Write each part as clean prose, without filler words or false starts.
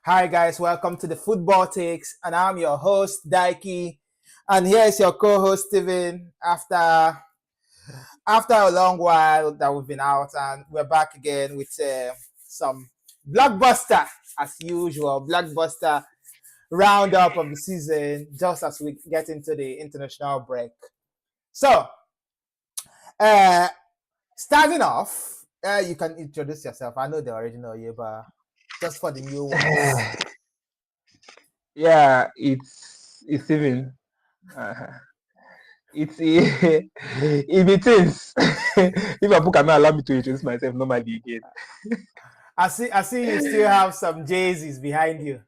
Hi guys, welcome to the Football Takes, and I'm your host Daiki, and here is your co-host Steven. After a long while that we've been out, and we're back again with some blockbuster as usual, blockbuster roundup of the season, just as we get into the international break. So, uh, starting off, you can introduce yourself. I know they already know you, but just for the new ones. Yeah, it's Steven. Uh, it's if it is Liverpool cannot allow me to introduce myself normally again. I see you still have some jerseys behind you.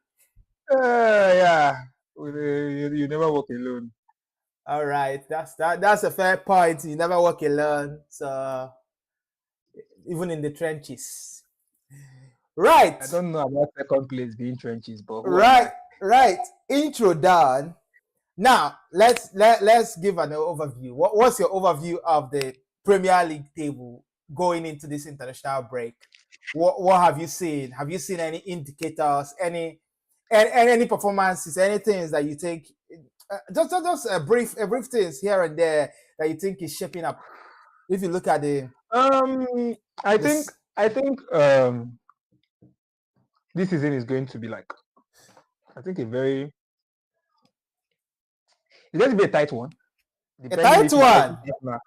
Yeah, you never walk alone. All right, that's a fair point. You never walk alone, so even in the trenches. Right, I don't know about second place being trenches, but who am right, I? right. Intro done. Now let's give an overview. What's your overview of the Premier League table going into this international break? What have you seen? Have you seen any indicators? Any performances? Any things that you think? Just a brief things here and there that you think is shaping up. If you look at Um, I think this I think this season is going to be like I think it's going to be a tight one, a depending tight if Man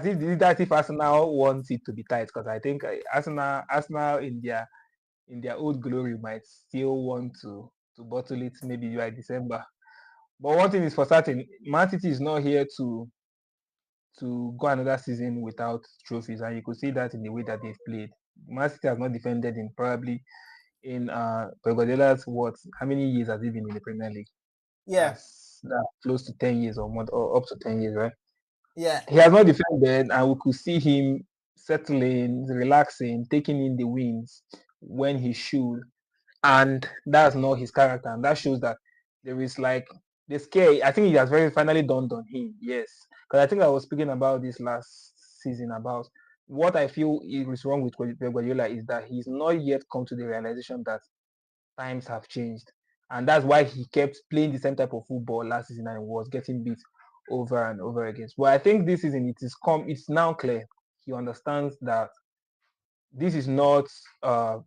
City one. that's if Arsenal wants it to be tight, because I think Arsenal in their old glory might still want to bottle it maybe by December. But one thing is for certain, Man City is not here to go another season without trophies, and you could see that in the way that they've played. Man City has not defended in probably in Pep Guardiola's what? How many years has he been in the Premier League? Yeah, That's close to 10 years or more, or up to 10 years, right? yeah. He has not defended, and we could see him settling, relaxing, taking in the wins when he should, and that's not his character, and that shows that there is like the scare. I think he has very finally dawned on him. Yes, because I think I was speaking about this last season about what I feel is wrong with Pep Guardiola is that he's not yet come to the realization that times have changed, and that's why he kept playing the same type of football last season and was getting beat over and over again. But I think this season it's now clear. He understands that this is not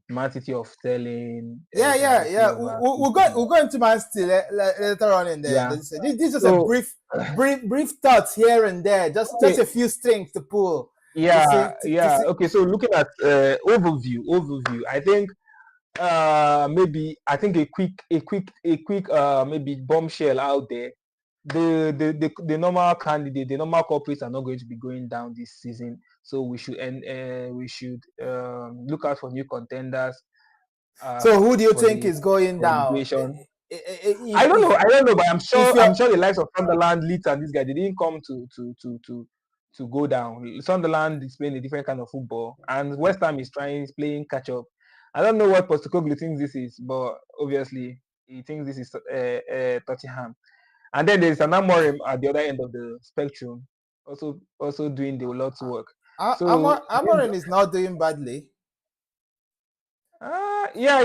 Man City of Sterling, Bernardo Yeah. Silva. We'll go into Man City later on in there. Yeah. This is just a So brief thoughts here and there. Just okay. a few strings to pull. To see to Yeah. see. Okay. So looking at overview. I think maybe I think a quick maybe bombshell out there. The normal candidate, the normal corporates are not going to be going down this season. So we should look out for new contenders So who do you for think the is going down? relegation. If I don't know, but I'm if sure you're the likes of Sunderland, Leeds, and this guy they didn't come to go down. Sunderland is playing a different kind of football, and West Ham is playing catch up. I don't know what Postecoglou thinks this is, but obviously he thinks this is Tottenham. And then there's an Amorim at the other end of the spectrum, also doing the lots work. So Amorim is not doing badly. yeah,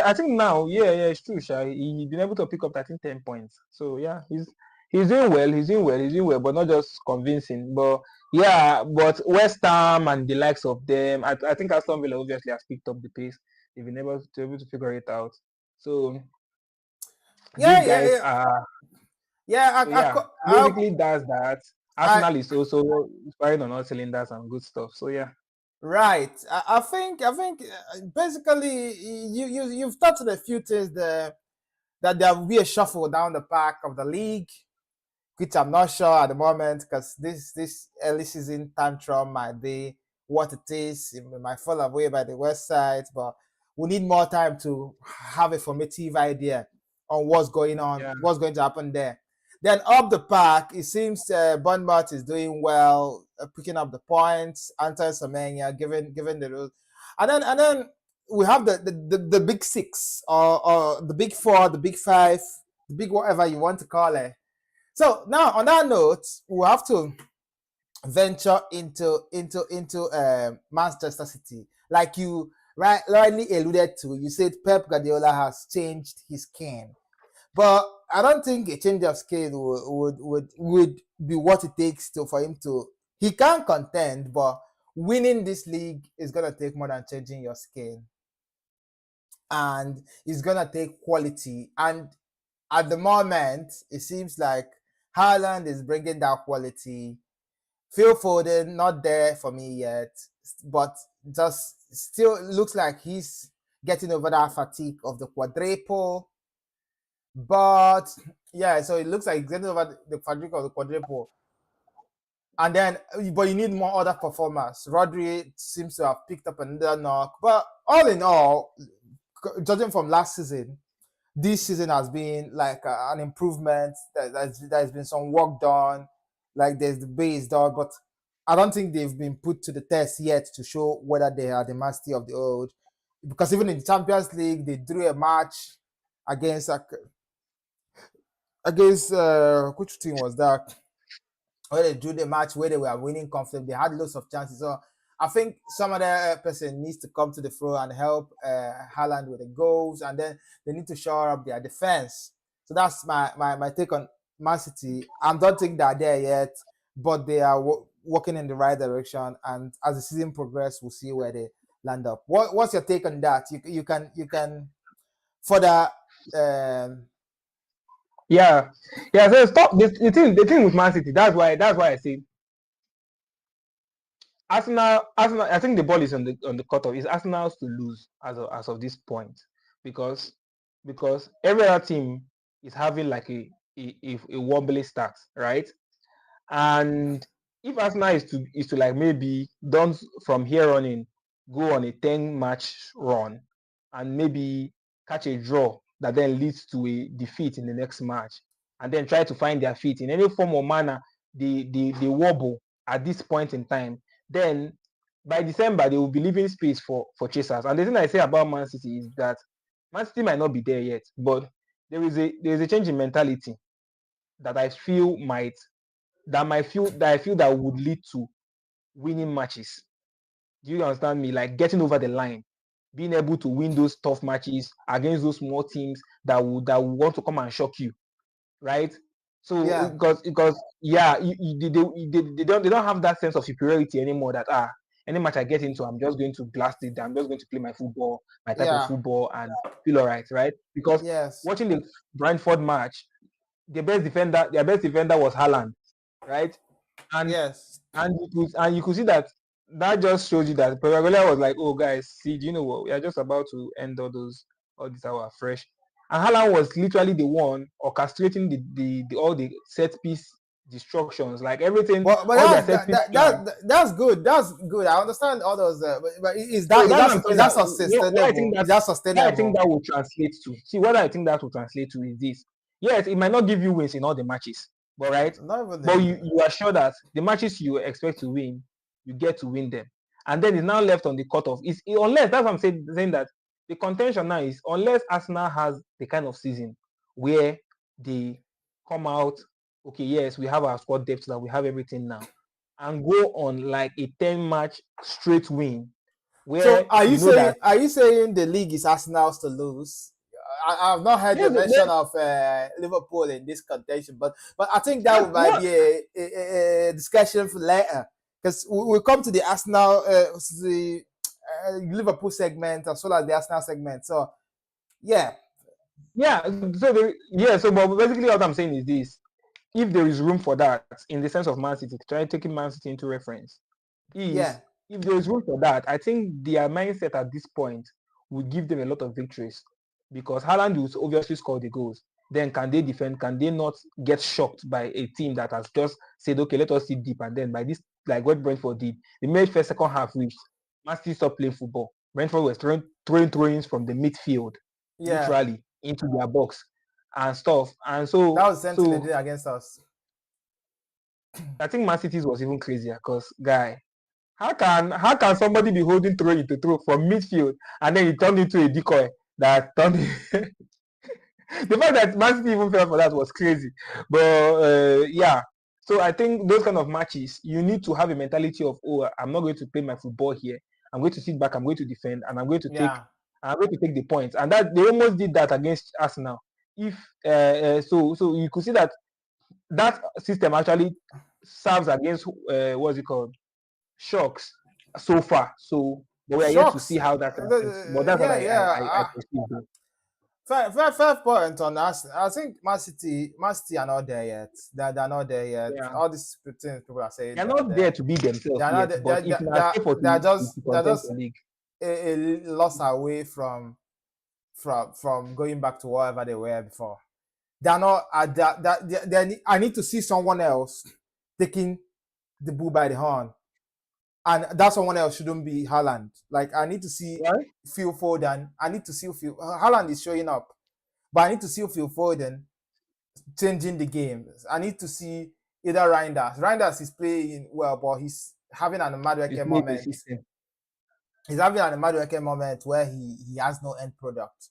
I think now, it's true. He's been able to pick up 10 points. So yeah, he's doing well. He's doing well, but not just convincing. But yeah, but West Ham and the likes of them, I think Aston Villa obviously has picked up the pace. They've been able to figure it out. So Yeah, these yeah, guys yeah, are. yeah. So yeah, basically that's that. I Arsenal is also firing on all cylinders and good stuff. So yeah. Right. I think basically you've touched on a few things there that there will be a shuffle down the pack of the league, which I'm not sure at the moment because this early season tantrum might be what it is. It might fall away by the website, but we need more time to have a formative idea on Yeah. what's going to happen there. Then up the pack, it seems Bournemouth is doing well, picking up the points. Anton Semenya given the rules, and then we have the big six or the big four, the big five, the big whatever you want to call it. So now, on that note, we have to venture into Manchester City. Like you rightly alluded to, you said Pep Guardiola has changed his skin, but I don't think a change of skin would be what it takes to for him to. He can contend, but winning this league is gonna take more than changing your skin, and it's gonna take quality. And at the moment, it seems like Haaland is bringing that quality. Phil Foden not there for me yet, but just still looks like he's getting over that fatigue of the quadruple. But yeah, so it looks like he's getting over the fatigue of the quadruple. And then, but you need more other performers. Rodri seems to have picked up another knock. But all in all, judging from last season, this season has been like an improvement. There's been some work done. Like there's the base done, but I don't think they've been put to the test yet to show whether they are the mastery of the old. Because even in the Champions League, they drew a match against which team was that? Where they drew the match where they were winning comfortably. They had lots of chances. So I think some other person needs to come to the floor and help Haaland with the goals, and then they need to shore up their defense. So that's my take on Man City. I don't think they're there yet, but they are working in the right direction. And as the season progresses, we'll see where they land up. What's your take on that? You can further. Yeah, yeah. So stop the thing with Man City. That's why I say Arsenal. I think the ball is on the cutoff. It's Arsenal's to lose as of this point, because every other team is having like a wobbly start, right? And if Arsenal is to like maybe don't from here on in go on a 10-match run and maybe catch a draw that then leads to a defeat in the next match, and then try to find their feet in any form or manner, they wobble at this point in time, then by December they will be leaving space for chasers. And the thing I say about Man City is that Man City might not be there yet, but there is a change in mentality that I feel that would lead to winning matches. Do you understand me? Like getting over the line, being able to win those tough matches against those small teams that would want to come and shock you, right? So Yeah, because yeah, they don't have that sense of superiority anymore. That any match I get into, I'm just going to blast it. I'm just going to play my football, my type of yeah, football, and feel alright, right? Because yes, watching the Brentford match, their best defender was Haaland, right? And yes. you could see that just shows you that Pep Guardiola was like, oh guys, see, do you know what? We are just about to end all this our fresh. And Haaland was literally the one orchestrating the all the set piece destructions, like everything, But all their set piece plans. that's good. That's good. I understand all those. But is So that is that's what that I'm is saying, that that what I sustainable? think Is that that what I think sustainable? that will translate to. See, what I think that will translate to is this. Yes, it might not give you wins in all the matches, but right, Not even but the. you are sure that the matches you expect to win, you get to win them, and then it's now left on the cutoff. Unless that's what I'm saying that the contention now is unless Arsenal has the kind of season where they come out, okay, yes, we have our squad depth, that we have everything now, and go on like a 10-match straight win So where you know that are you saying the league is Arsenal's to lose? I've not heard the yes, mention of Liverpool in this contention, but I think that might what be a discussion for later because we'll come to the Arsenal, the Liverpool segment as well as the Arsenal segment. So yeah, yeah, so but basically what I'm saying is this: if there is room for that in the sense of Man City, try taking Man City into reference, is yeah, if there is room for that, I think their mindset at this point will give them a lot of victories, because Haaland will obviously score the goals. Then can they defend? Can they not get shocked by a team that has just said, okay, let us sit deep, and then by this, like what Brentford did, they made first second half reached. Man City stopped playing football. Brentford was throwing throw-ins from the midfield, yeah. literally into their box and stuff. And That so was the same thing they so did against us. I think Man City's was even crazier because guy, how can somebody be holding throw into throw from midfield and then he turned into a decoy that turned the fact that Man City even fell for that was crazy. But yeah. So I think those kind of matches, you need to have a mentality of, oh, I'm not going to play my football here. I'm going to sit back, I'm going to defend, and I'm going to take Yeah. the points. And that they almost did that against Arsenal. If so you could see that system actually serves against what's it called, shocks so far. So but we are yet to see Shocks. how that happens. But that's what Yeah, yeah. I perceive. Though. Fair point on us. I think Man City are not there yet. They're not there yet. Yeah, All these things people are saying they're they are not there there. to be themselves They're not. yet. But if not stay for They're to they're contend just for league, a loss away from going back to wherever they were before. They're not. I need to see someone else taking the bull by the horn, and that someone else shouldn't be Haaland. Like I need to see right? Phil Foden. I need to see Phil. Haaland is showing up, but I need to see Phil Foden changing the game. I need to see either Reinders. Reinders is playing well, but he's having an It's Madueke playing the moment. system. He's having an Madueke moment where he has no end product.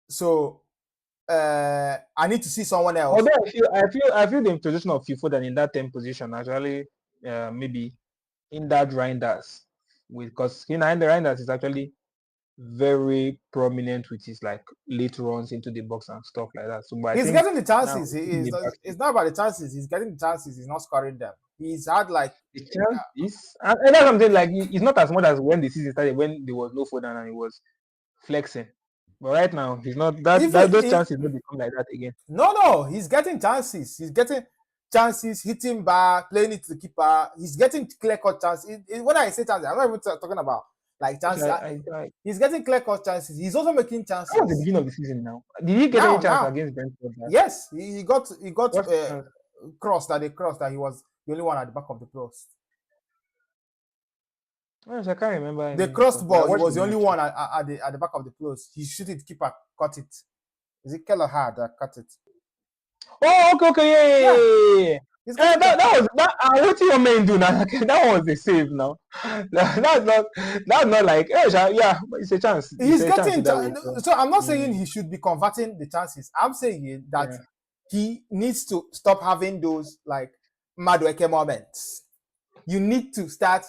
So I need to see someone else. Although I feel the introduction of Phil Foden in that 10 position actually maybe in that Reinders with because in the Reinders is actually very prominent with his like late runs into the box and stuff like that. So but I He's think getting the now chances. in the back It's not about the chances. He's getting the chances. He's not scoring them. He's had like the chance is and that's something like it's not as much as when the season started when there was no Foden and he was flexing. But right now he's not if those he, chances don't become like that again. no, he's getting chances. He's getting chances, hitting back, playing it to the keeper. He's getting clear cut chances. When I say chances, I'm not even talking about like Which chances. I He's getting clear cut chances. He's also making that was the chances. beginning of the season now. Did he get any chance Now, against Brentford? yes, he got What chance? cross that he was the only one at the back of the post. Honestly, I can't remember The any crossed because I ball, he watched the was the only match. one at the back of the post. He shoot it, keeper cut it. Is it Kelleher that cut it? Oh, okay, Yeah, yeah. he's getting That was that. What your man do now? That was a save now. That's not like yeah. It's a chance. It's he's a chance getting either way. So, so I'm not saying mm, he should be converting the chances. I'm saying that yeah, he needs to stop having those like Madueke moments. You need to start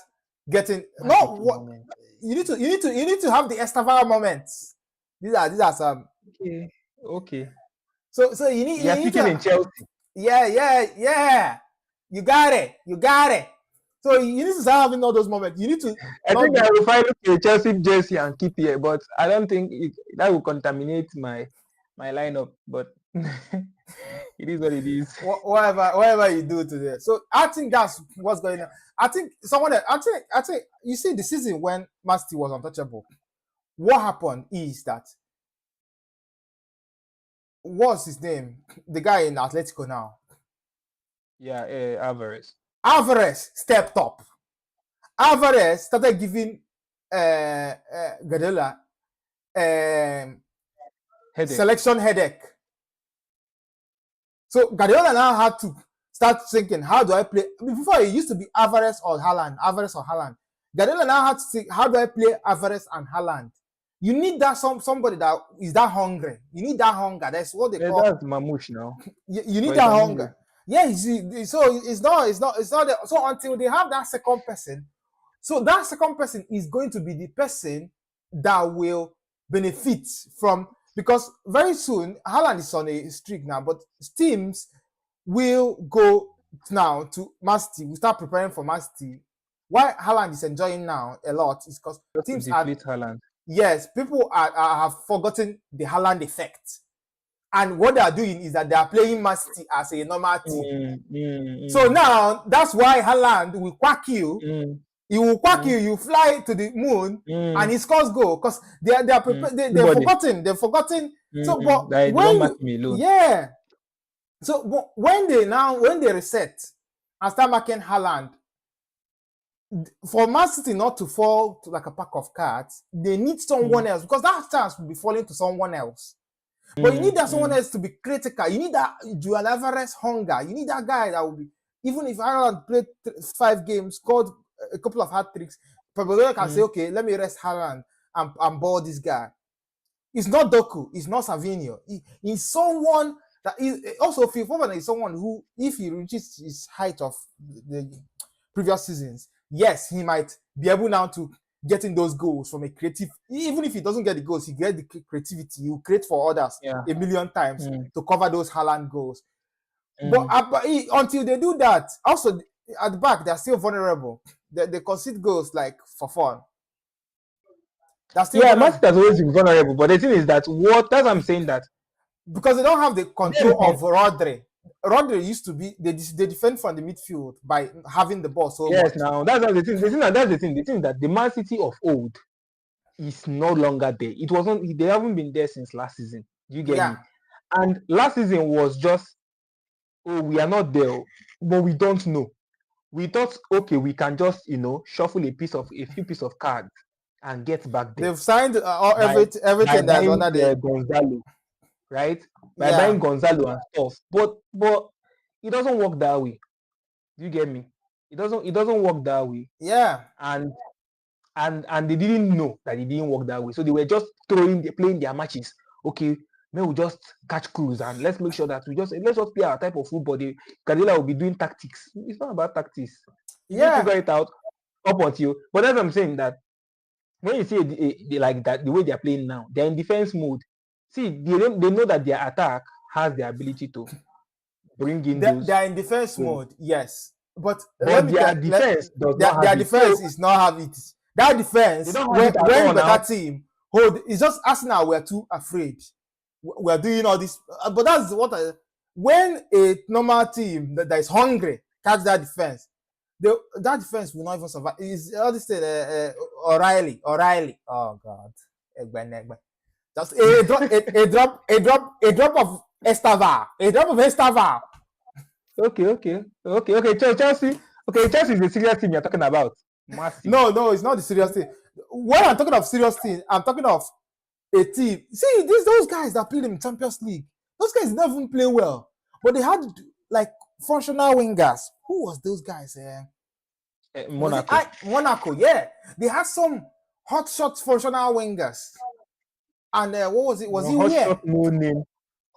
getting might no take a what moment. you need to have the Estava moments. These are some Okay. so You are you need speaking to in Chelsea. yeah. You got it. So you need to start having all those moments. You need to I not think be I will find a Chelsea jersey and keep it, but I don't think that will contaminate my lineup. But it is what it is. whatever you do today. So I think that's what's going on. I think I think you see the season when Man City was untouchable. What happened is that what's his name? The guy in Atletico now. Yeah, Alvarez. Alvarez stepped up. Alvarez started giving Gadela Headache. selection headache. So Guardiola now had to start thinking, how do I play? Before it used to be Alvarez or Haaland. Guardiola now had to think, how do I play Alvarez and Haaland? You need that somebody that is that hungry. You need that hunger. That's what they Yeah, call. that's Mamouche now. You need But it's that an hunger. English. Yeah, you see, so it's not. So until they have that second person, so that second person is going to be the person that will benefit from because very soon Haaland is on a streak now, but teams will go now to Man City. We start preparing for Man City. Why Haaland is enjoying now a lot is because Just to teams are deflate Haaland. people have forgotten the Haaland effect. And what they are doing is that they are playing Man City as a normal team. So now that's why Haaland will quack you. He will quack you. You fly to the moon, and he scores goal because they've forgotten. They've forgotten. So, but They when don't mark me alone. yeah. So but when they reset and start marking Haaland, for Man City not to fall to like a pack of cards, they need someone else because that chance will be falling to someone else. But you need that someone else to be critical. You need that Julian Alvarez hunger. You need that guy that will be, even if Haaland played 5 games, scored a couple of hat tricks, Pablo can say, okay, let me rest Haaland and ball this guy. It's not Doku. It's not Savinho. He's someone that is also Phil Foden is someone who, if he reaches his height of the previous seasons, yes, he might be able now to getting those goals from a creative. Even if he doesn't get the goals, he gets the creativity. He will create for others Yeah. a million times Mm. to cover those Haaland goals. But Mm. until they do that, also at the back they're still vulnerable. They concede goals like for fun. They're still Yeah, Man vulnerable City has always been vulnerable, but the thing is that that's what I'm saying that because they don't have the control them, of Rodri. Rodri used to be they defend from the midfield by having the ball so yes, much. now that's the thing. That's the thing. The thing is that the Man City of old is no longer there. It wasn't. They haven't been there since last season. You get Yeah, me? And last season was just, oh, we are not there, but we don't know. We thought, okay, we can just shuffle a few pieces of cards and get back there they've signed by everything that's buying under the Gonzalo, right? By yeah buying Gonzalo and stuff. But it doesn't work that way. Do you get me? It doesn't work that way. yeah And they didn't know that it didn't work that way. So they were just playing their matches. Okay, maybe we just catch crews and let's make sure that let's just play our type of football. Guardiola will be doing tactics. It's not about tactics. He didn't yeah figure it out up until. But that's what I'm saying, that when you see like that, the way they're playing now, they're in defense mode. See, they know that their attack has the ability to bring in those they're in defense goals, mode, yes. But let but me their tell defense does not their have it. So defense is not have it. That they defense don't have it at when all now. better team hold it's just Arsenal we're too afraid. We're doing all this, but that's what when a normal team that is hungry catch that defense, that defense will not even survive. Is all this thing O'Reilly? Oh God, just a drop of Estava. Okay. Chelsea. Okay, Chelsea is the serious team you're talking about. Massive. No, it's not the serious thing. When I'm talking of serious thing, I'm talking of a team. See, those guys that played in Champions League, those guys didn't even play well, but they had like functional wingers. Who was those guys? Monaco. Was it Monaco? Yeah, they had some hot shot functional wingers. And what was it? Was he hot where? shot, no name.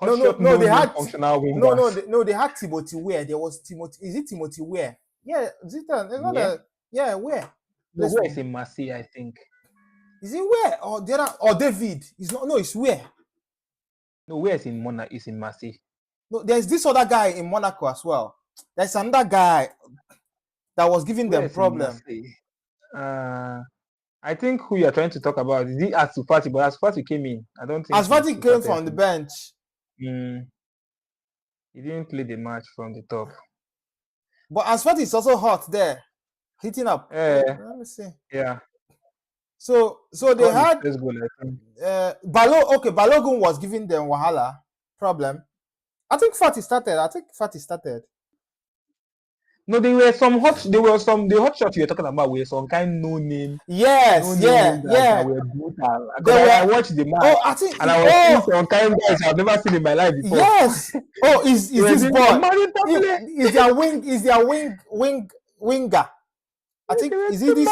No, they had functional wingers. they had Timothy Weah. There was Timothy. Is it Timothy Weah? Yeah, is it? It's not a yeah. Where? No, where is in Marseille, I think. Is it where or the other or David? It's not. No, it's where. No, where is in Monaco? Is in Marseille. No, there's this other guy in Monaco as well. There's another guy that was giving them problem. I think who you're trying to talk about is the Ansu Fati, but Ansu Fati came in. I don't think Ansu Fati came from the bench. He didn't play the match from the top. But Ansu Fati is also hot there, hitting up. Let me see. Yeah. So they had Balogun was giving them wahala problem. I think Fati started. No, there were the hot shots you were talking about were some kind no name. Yes, yeah. That were brutal. I watched the match. I think, and I was seeing some kind guys I've never seen in my life before. Yes. Is this boy? Is their winger? I think is it this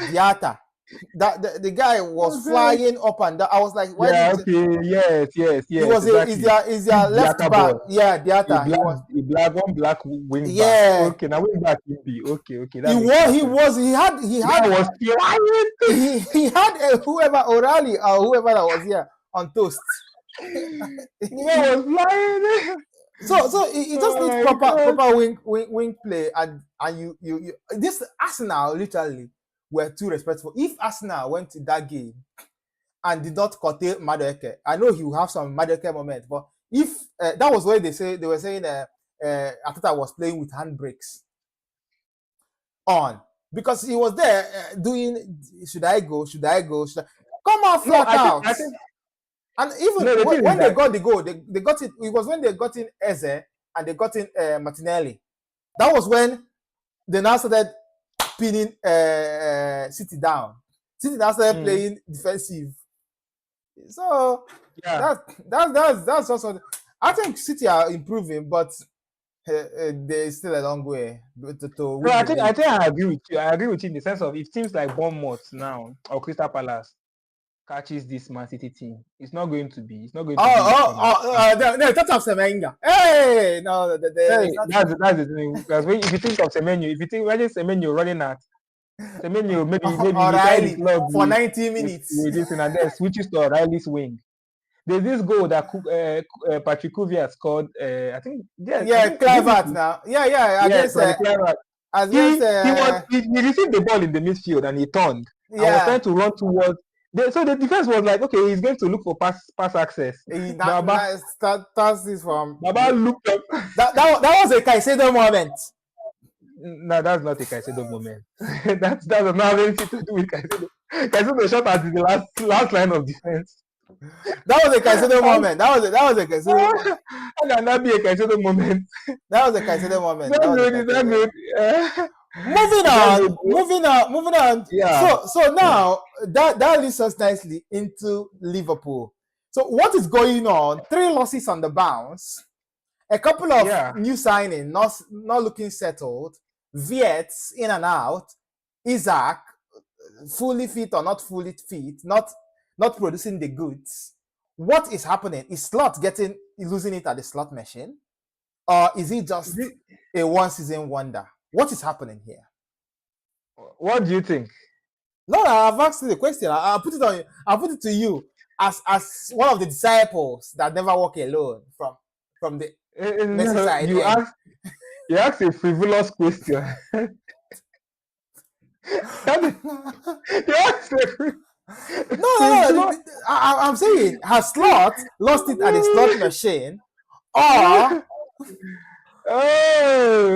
Diata? That the guy was flying up and down. I was like, why? Yes. He was exactly. is their left back? Boy. Yeah, Diata. He was one black wing back. Yeah. Okay, now wing back he be. Okay. He had whoever O'Reilly or whoever that was here on toast. He was flying. So it just needs proper wing play and you this Arsenal literally were too respectful. If Arsenal went to that game and did not curtail Madueke, I know he will have some Madueke moment, but if that was where they were saying Arteta was playing with handbrakes on because he was there doing should I go? Come on, flat out. And even when they got the goal, they got it. It was when they got in Eze and they got in Martinelli. That was when they now started pinning City down. City now started playing defensive. So that's also. I think City are improving, but they still a long way to win. I think I agree with you. I agree with you in the sense of if teams like Bournemouth now or Crystal Palace catches this Man City team, it's not going to be. No, Tottenham Semenyo. Hey, no, that's the thing. Because if you think of Semenyo, imagine Semenyo running at Semenyo maybe he tied his O'Reilly leg for 90 minutes. with this and then switches to O'Reilly's wing. There's this goal that Patrick Kuvia scored. I think Yeah, is it this Clivert now. Yeah, yeah, against from Clara. against He received the ball in the midfield and he turned and was yeah. trying to run towards. So the defense was like, okay, he's going to look for pass access. He Baba starts this from looked up. that was a Caicedo moment. No, that's not a Caicedo moment. that does not have anything to do with Caicedo. Caicedo shot at the last line of defense. That was a Caicedo moment. That was a Caicedo moment. How can that be a Caicedo moment? That was a Caicedo moment. That good. Moving on. Yeah. So now that leads us nicely into Liverpool. So what is going on? 3 losses on the bounce, a couple of new signings, not looking settled. Viets in and out, Isaac fully fit or not fully fit, not producing the goods. What is happening? Is Slot losing it at the slot machine, or is it just a one-season wonder? What is happening here? What do you think? No, I've asked you the question. I'll put it to you as one of the disciples that never walk alone from the Merseyside. You asked a frivolous question. No. I'm saying, has Slot lost it at the slot machine, or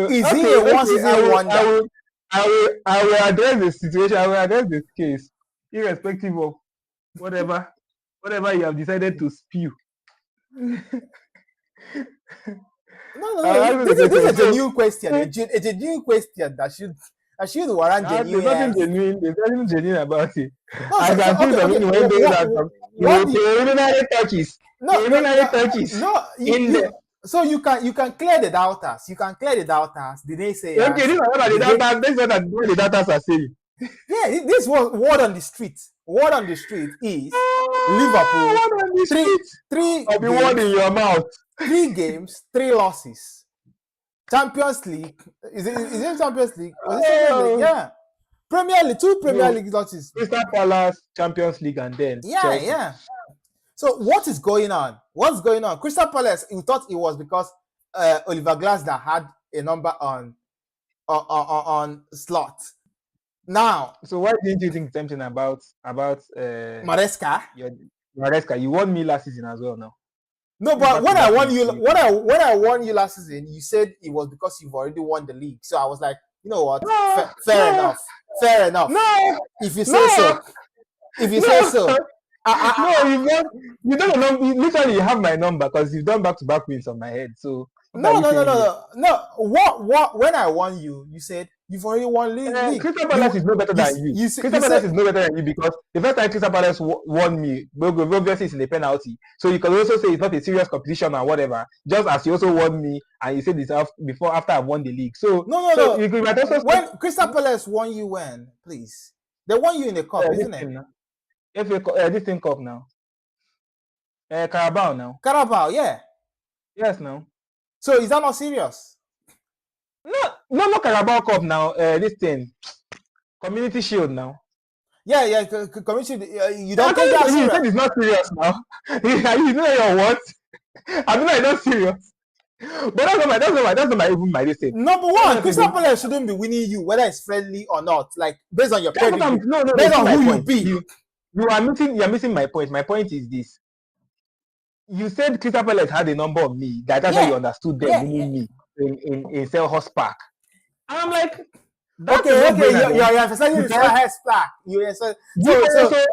is he a one-season wonder? I will address the situation. I will address this case, irrespective of whatever you have decided to spew. No. This is a genuine question. A genuine question that should warrant genuine. There's nothing genuine about it. I can see some people when they touches. So you can clear the doubters. Did they say? Okay, these are what the doubters are saying. Yeah, this was word on the street. Word on the street is Liverpool. Three I'll be word in your mouth. 3 games, 3 losses. Champions League. Is it Champions League? Was it Champions League? Yeah. Premier League, 2 Premier League losses. Crystal Palace, Champions League, and then Chelsea. Yeah. So what is going on? What's going on? Crystal Palace, you thought it was because Oliver Glasner had a number on Slot. Now, so why didn't you think something about Maresca? Maresca, you won me last season as well now. No, but when I won you last season, you said it was because you've already won the league. So I was like, you know what? Fair enough. No. If you say so. You don't know. Literally, you have my number because you've done back-to-back wins on my head. So no. What? When I won you, you said you've already won league. Crystal Palace is no better than you. Crystal Palace is no better than you because the first time Crystal Palace won me, obviously it's in the penalty. So you can also say it's not a serious competition or whatever. Just as you also won me, and you said this after I won the league. So no. When Crystal Palace won you, when please, they won you in the cup, isn't it? This thing cup now. Carabao now. Carabao, yeah. Yes, now. So is that not serious? No Carabao Cup now. This thing, Community Shield now. Yeah. Community. You don't think that's serious? You said it's not serious now. You know your what? I mean, it's not serious. But that's not my this thing. Number one, Crystal Palace shouldn't be winning you, whether it's friendly or not. Like based on your pedigree, based on who you be. You're missing my point. My point is this. You said Crystal Palace had a number of me. That's how you understood them winning me in Selhurst Park. And I'm like, you're emphasizing the Selhurst Park. So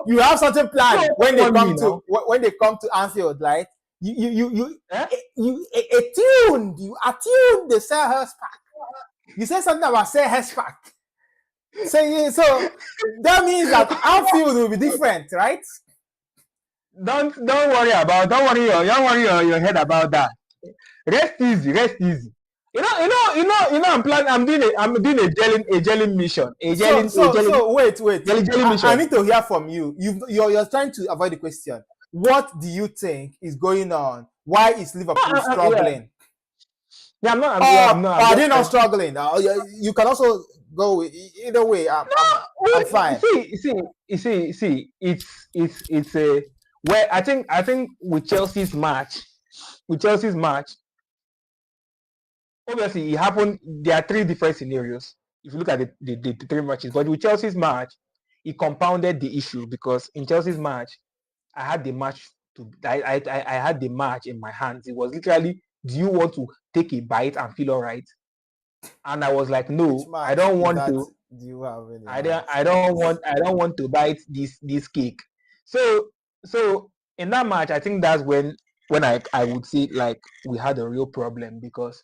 you have certain plan when they come to Anfield, right? You attuned the Selhurst Park. You said something about Selhurst Park. So that means that Anfield will be different, right? Don't worry your head about that. Rest easy. You know. I'm doing a gelling mission. Wait. I need to hear from you. You're trying to avoid the question. What do you think is going on? Why is Liverpool struggling? Yeah, I'm not. Are they not struggling? You can also Go with either way. I'm fine. It's a where I think with Chelsea's match, obviously it happened. There are three different scenarios. If you look at the three matches, but with Chelsea's match, it compounded the issue because in Chelsea's match, I had the match I had the match in my hands. It was literally, do you want to take a bite and feel all right? And I was like, Which no, I match don't is want that? to. Do you have any I don't hands, I don't please? want I don't want to bite this cake. So in that match, I think that's when I would say like we had a real problem because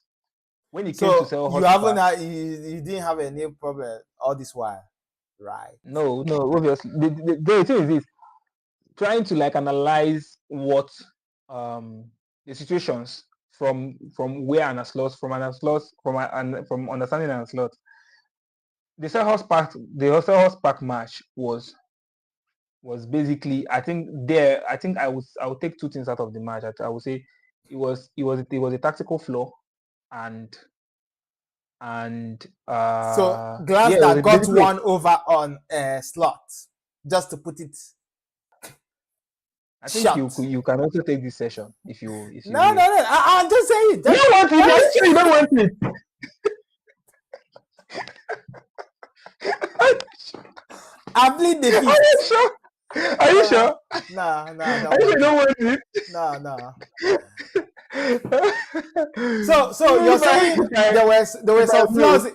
when it came to So sell you haven't Hotspur, had you didn't have any problem all this while, right? no, obviously the thing is this, trying to like analyze what the situations from from understanding an slot. The Park match was basically, I think I would take two things out of the match. I would say it was a tactical flaw, and So yeah, Glass it was that got basically. one over on Slot, just to put it I think short. you can also take this session if you No, will. no, no. I'm just saying. You don't want it. Are you sure you don't want it? I plead the Are fifth. you sure? Are you Uh, sure? nah, nah, I Are don't you sure you want it. don't want it? Nah, nah. So you're saying if I there were if I some may, flaws.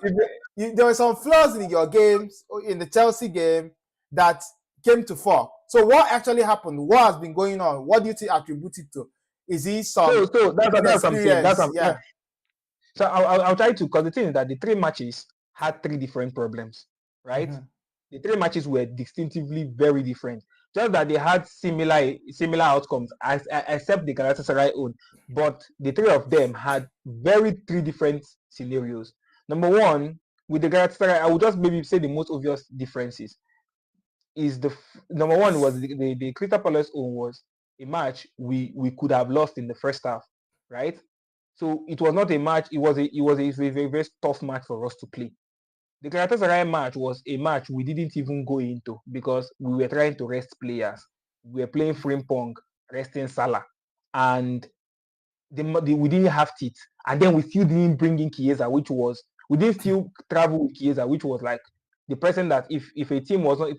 There were some flaws in your games in the Chelsea game that came to fore. So what actually happened? What has been going on? What do you think attributed to? Is it some so that's what I'm saying. inexperience? Yeah. So I'll try to, because the thing is that the three matches had three different problems, right? Mm-hmm. The three matches were distinctively very different. Just that they had similar outcomes, except the Galatasaray own. But the three of them had very three different scenarios. Number one, with the Galatasaray, I would just maybe say the most obvious differences is number one was the Crystal Palace own was a match we could have lost in the first half, right? So it was not a match. It was a very, very tough match for us to play. The Galatasaray match was a match we didn't even go into because we were trying to rest players. We were playing Frimpong, resting Salah, and we didn't have teeth. And then we still didn't bring in Chiesa, we didn't still travel with Chiesa, which was like the person that if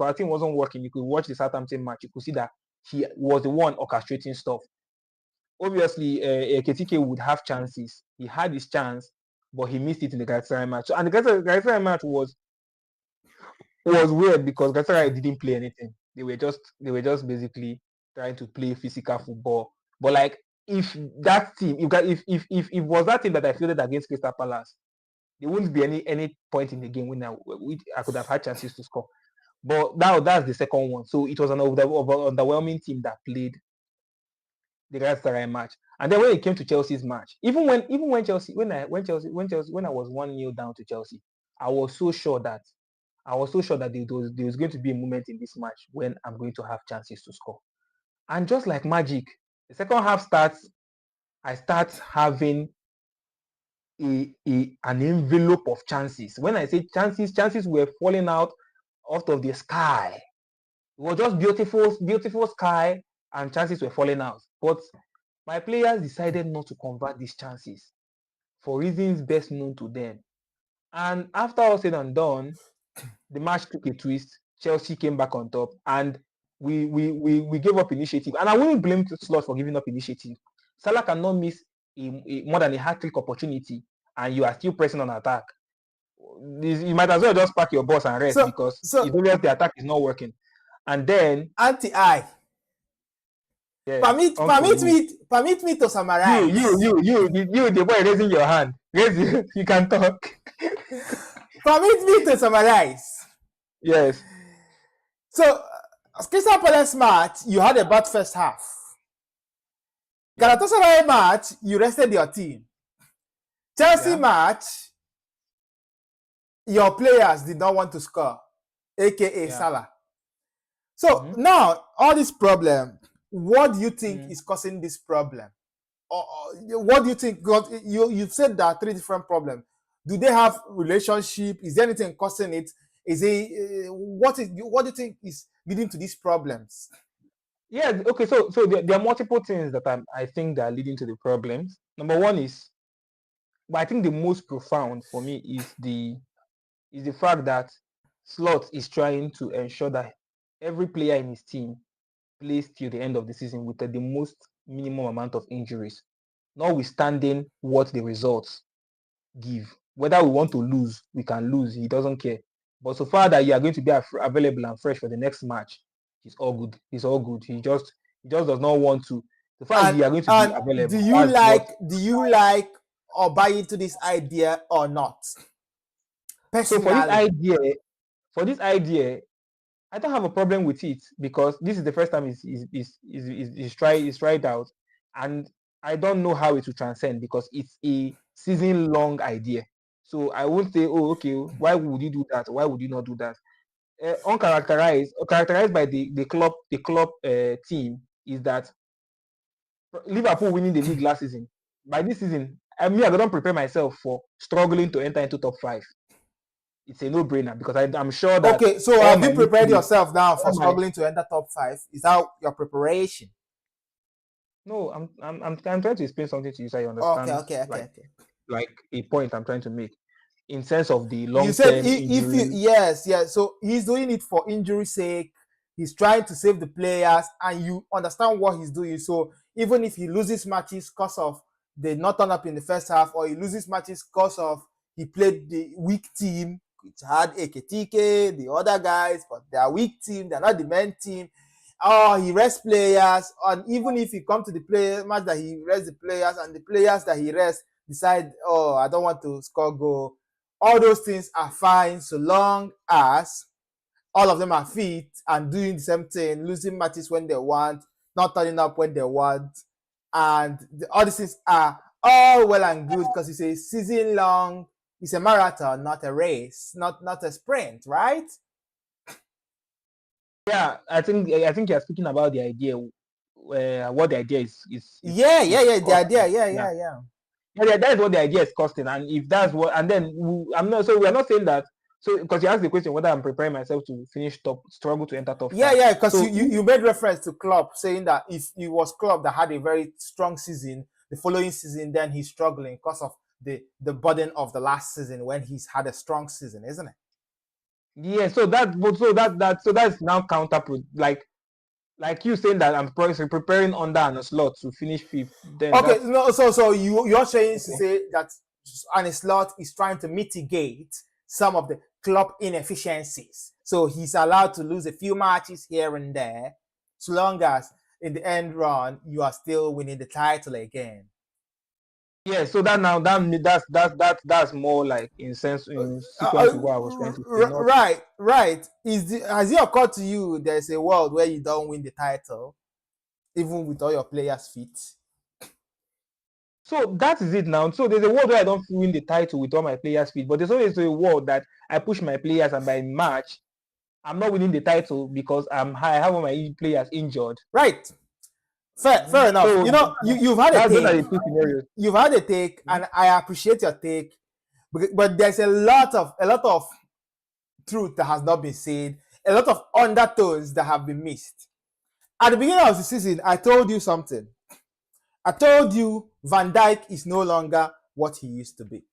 our team wasn't working, you could watch the Southampton match, you could see that he was the one orchestrating stuff. Obviously, Ketike would have chances. He had his chance, but he missed it in the Galatasaray match. So, and the Galatasaray match was weird because Galatasaray didn't play anything. They were just basically trying to play physical football. But like, if that team, if it was that team that I fielded against Crystal Palace, there wouldn't be any point in the game when I could have had chances to score. But now that's the second one. So it was an underwhelming team that played the Galatasaray match. And then when it came to Chelsea's match, even when Chelsea when I was 1-0 down to Chelsea, I was so sure that there was going to be a moment in this match when I'm going to have chances to score. And just like magic, the second half starts, I start having an envelope of chances. When I say chances were falling out of the sky. It was just beautiful sky, and chances were falling out. But my players decided not to convert these chances for reasons best known to them. And after all said and done, the match took a twist. Chelsea came back on top, and we gave up initiative. And I wouldn't blame Slot for giving up initiative. Salah cannot miss more than a hat-trick opportunity, and you are still pressing on attack. You might as well just pack your boss and rest So because so it's obvious the attack is not working. And then, anti-I. yeah, uncle, Permit me to summarize. the boy raising your hand. You can talk. Permit me to summarize. Yes. So, Crystal Palace match, you had a bad first half. Yeah. Galatasaray match, you rested your team. Chelsea Yeah. match, your players did not want to score, aka Yeah. Salah. So now, all this problem, what do you think is causing this problem? Or what do you think? You've said there are three different problems. Do they have relationship? Is there anything causing it? Is it what do you think is leading to these problems? Yeah, okay. So there are multiple things that I think that are leading to the problems. Number one is, but I think the most profound for me is the fact that Slot is trying to ensure that every player in his team plays till the end of the season with the most minimum amount of injuries, notwithstanding what the results give. Whether we want to lose, we can lose. He doesn't care. But so far that you are going to be available and fresh for the next match, he's all good. He's all good. He just does not want to. The fact And you are going to be do available, you that's what. like or buy into this idea or not? So Personally. for this idea, I don't have a problem with it because this is the first time he's tried out, and I don't know how it will transcend because it's a season-long idea. So I won't say, oh, okay, why would you do that? Why would you not do that? Characterized by the club team is that Liverpool winning the league last season. By this season, I don't prepare myself for struggling to enter into top five. It's a no-brainer because I'm sure that Okay, so all have my you prepared midfield, yourself now all for my struggling to enter top 5? Is that your preparation? no, I'm trying to explain something to you so you Okay, understand okay, okay, like okay. like a point I'm trying to make in sense of the You said long-term if you injury. yes, yes. So he's doing it for injury sake. He's trying to save the players, and you understand what he's doing. So even if he loses matches because of they not turn up in the first half, or he loses matches because of he played the weak team, it had Eketike, the other guys, but they are weak team. They're not the main team. Oh, he rests players, and even if he come to the play match that he rests the players, and the players that he rests decide, oh, I don't want to score goal. All those things are fine so long as all of them are fit and doing the same thing, losing matches when they want, not turning up when they want. And all these things are all well and good because it's a season long, it's a marathon, not a race, not a sprint, right? Yeah, I think you're speaking about the idea, what the idea Yeah, yeah, is yeah. The idea, costing. yeah, Yeah. yeah, yeah. Yeah, that is what the idea is costing. And if that's what, and then I'm not, so we're not saying that. So, because you asked the question whether I'm preparing myself to finish top, struggle to enter top Yeah, five. yeah, because So, you made reference to Klopp saying that if it was Klopp that had a very strong season, the following season, then he's struggling because of the burden of the last season when he's had a strong season, isn't it? yeah, so that's now counter, like you saying that I'm preparing under an slot to finish fifth. Then Okay, that's no, so you're trying to okay. say that Arne Slot is trying to mitigate some of the club inefficiencies. So he's allowed to lose a few matches here and there, so long as in the end run you are still winning the title again. Yeah, so that now that's more like in sequence with what I was trying to say. Not Right, right. Has it occurred to you there's a world where you don't win the title, even with all your players fit? so that is it now. So there's a world where I don't win the title with all my players fit, but there's always a world that I push my players and by March I'm not winning the title because I have all my players injured. Right. Fair enough. So You know, you've had a those are take. the two scenarios. You've had a take, Mhm. and I appreciate your take. But there's a lot of truth that has not been said, a lot of undertones that have been missed. At the beginning of the season, I told you something. I told you Van Dijk is no longer what he used to be.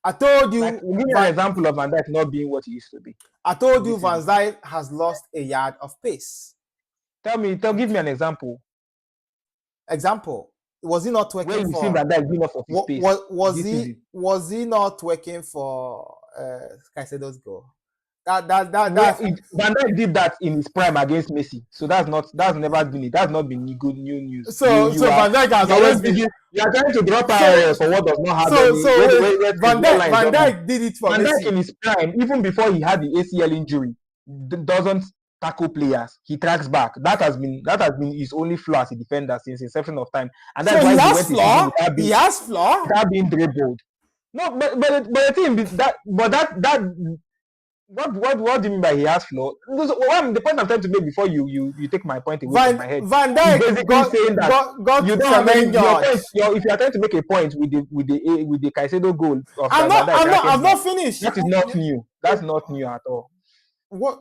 I told Like you give me an example of Van Dijk not being what he used to be this Van season. Dijk has lost a yard of pace. Give me an example Example, was he not where working you've seen for Van Dijk going off of his pace this season. was he not working for Caicedo's goal? Where That's Van Dijk did that in his prime against Messi, so that's never been it. That's not been good new news. You so you so are Van Dijk has you are always just been digging, you are trying to draw so parallels for what does not have so any so wait, where things what lines Van don't have. Dijk did it for Van Dijk Messi. in his prime, even before he had the ACL injury, doesn't tackle players. He tracks back. That has been his only flaw as a defender since inception of time, and So that's he why he has went a season flaw. He has flaw. without being dribbled. No, but the thing is that What do you mean by he has flaw? The point I'm trying to make before you take my point away from Van my head Van is Dijk basically saying that got you don't have any your Semenyo. point. If you are trying to make a point with the Caicedo goal of Van Dijk I've tracking back, not finished. that is not new. That's not new at all. What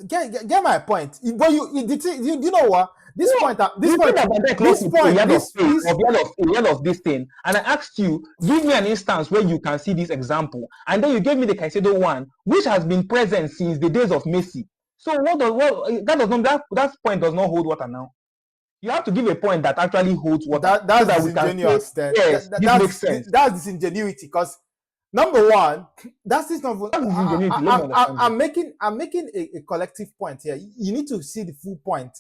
get my point. But you know what? This No, point, this you said point, that Van Dijk lost this with a point, yard of faith this or a yard of this thing, and I asked you, give me an instance where you can see this example, and then you gave me the Caicedo one, which has been present since the days of Messi. So that point does not hold water now. You have to give a point that actually holds water so that's that we can say disingenuous. Then yes, this makes sense. that's disingenuity. Because number one, that's this number. What is ingenuity? Let me understand this. I'm making a collective point here. You need to see the full point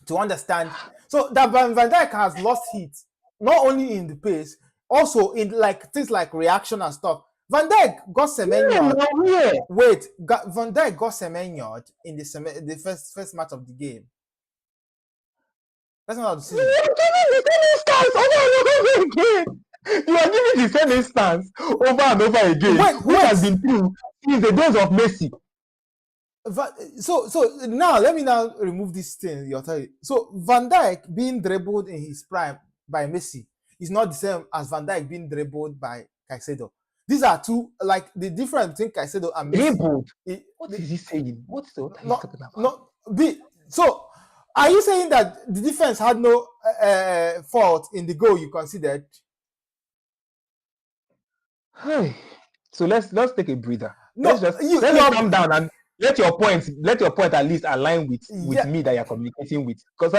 to understand. So that Van Dijk has lost heat not only in the pace, also in like things like reaction and stuff. Van Dijk got Semenyo. Wait, Van Dijk got Semenyo in the first match of the game. That's not how to see it. You are giving the same instance over and over again, which has been true since the days of Messi. So now let me now remove this thing you're telling. So Van Dijk being dribbled in his prime by Messi is not the same as Van Dijk being dribbled by Caicedo. These are two, like the difference between Caicedo and Messi. Dribbled? What is he saying? What are you talking about? So are you saying that the defense had no fault in the goal you considered? Hey, so let's take a breather. No, let me calm down and let your point at least align with me that you're communicating with. Because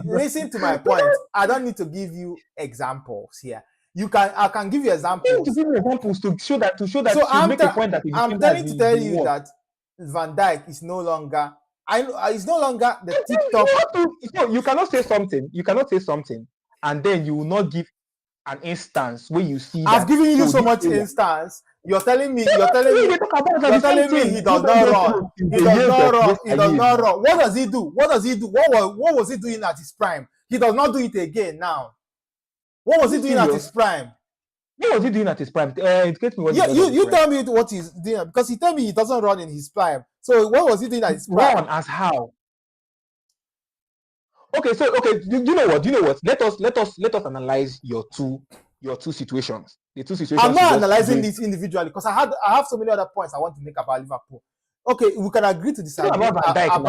listen to my point. I don't need to give you examples here. I can give you examples. You need to give me examples to show that so to make a point that I'm trying to tell you that Van Dijk is no longer he's no longer the tip top. You cannot say something. You cannot say something, and then you will not give an instance where you see. I've given you so much instance. You're telling me he does not run. He does not run. What does he do? What was he doing at his prime? He does not do it again now. What was he doing at his prime? What was he doing at his prime? Educate me what you tell me what he's doing, because he tell me he doesn't run in his prime. So what was he doing at his prime? Run as how? Okay, you know what? Let us analyze your two situations. The two situations. I'm not analyzing this individually because I have so many other points I want to make about Liverpool. Okay, we can agree to disagree about Van Dijk. I'm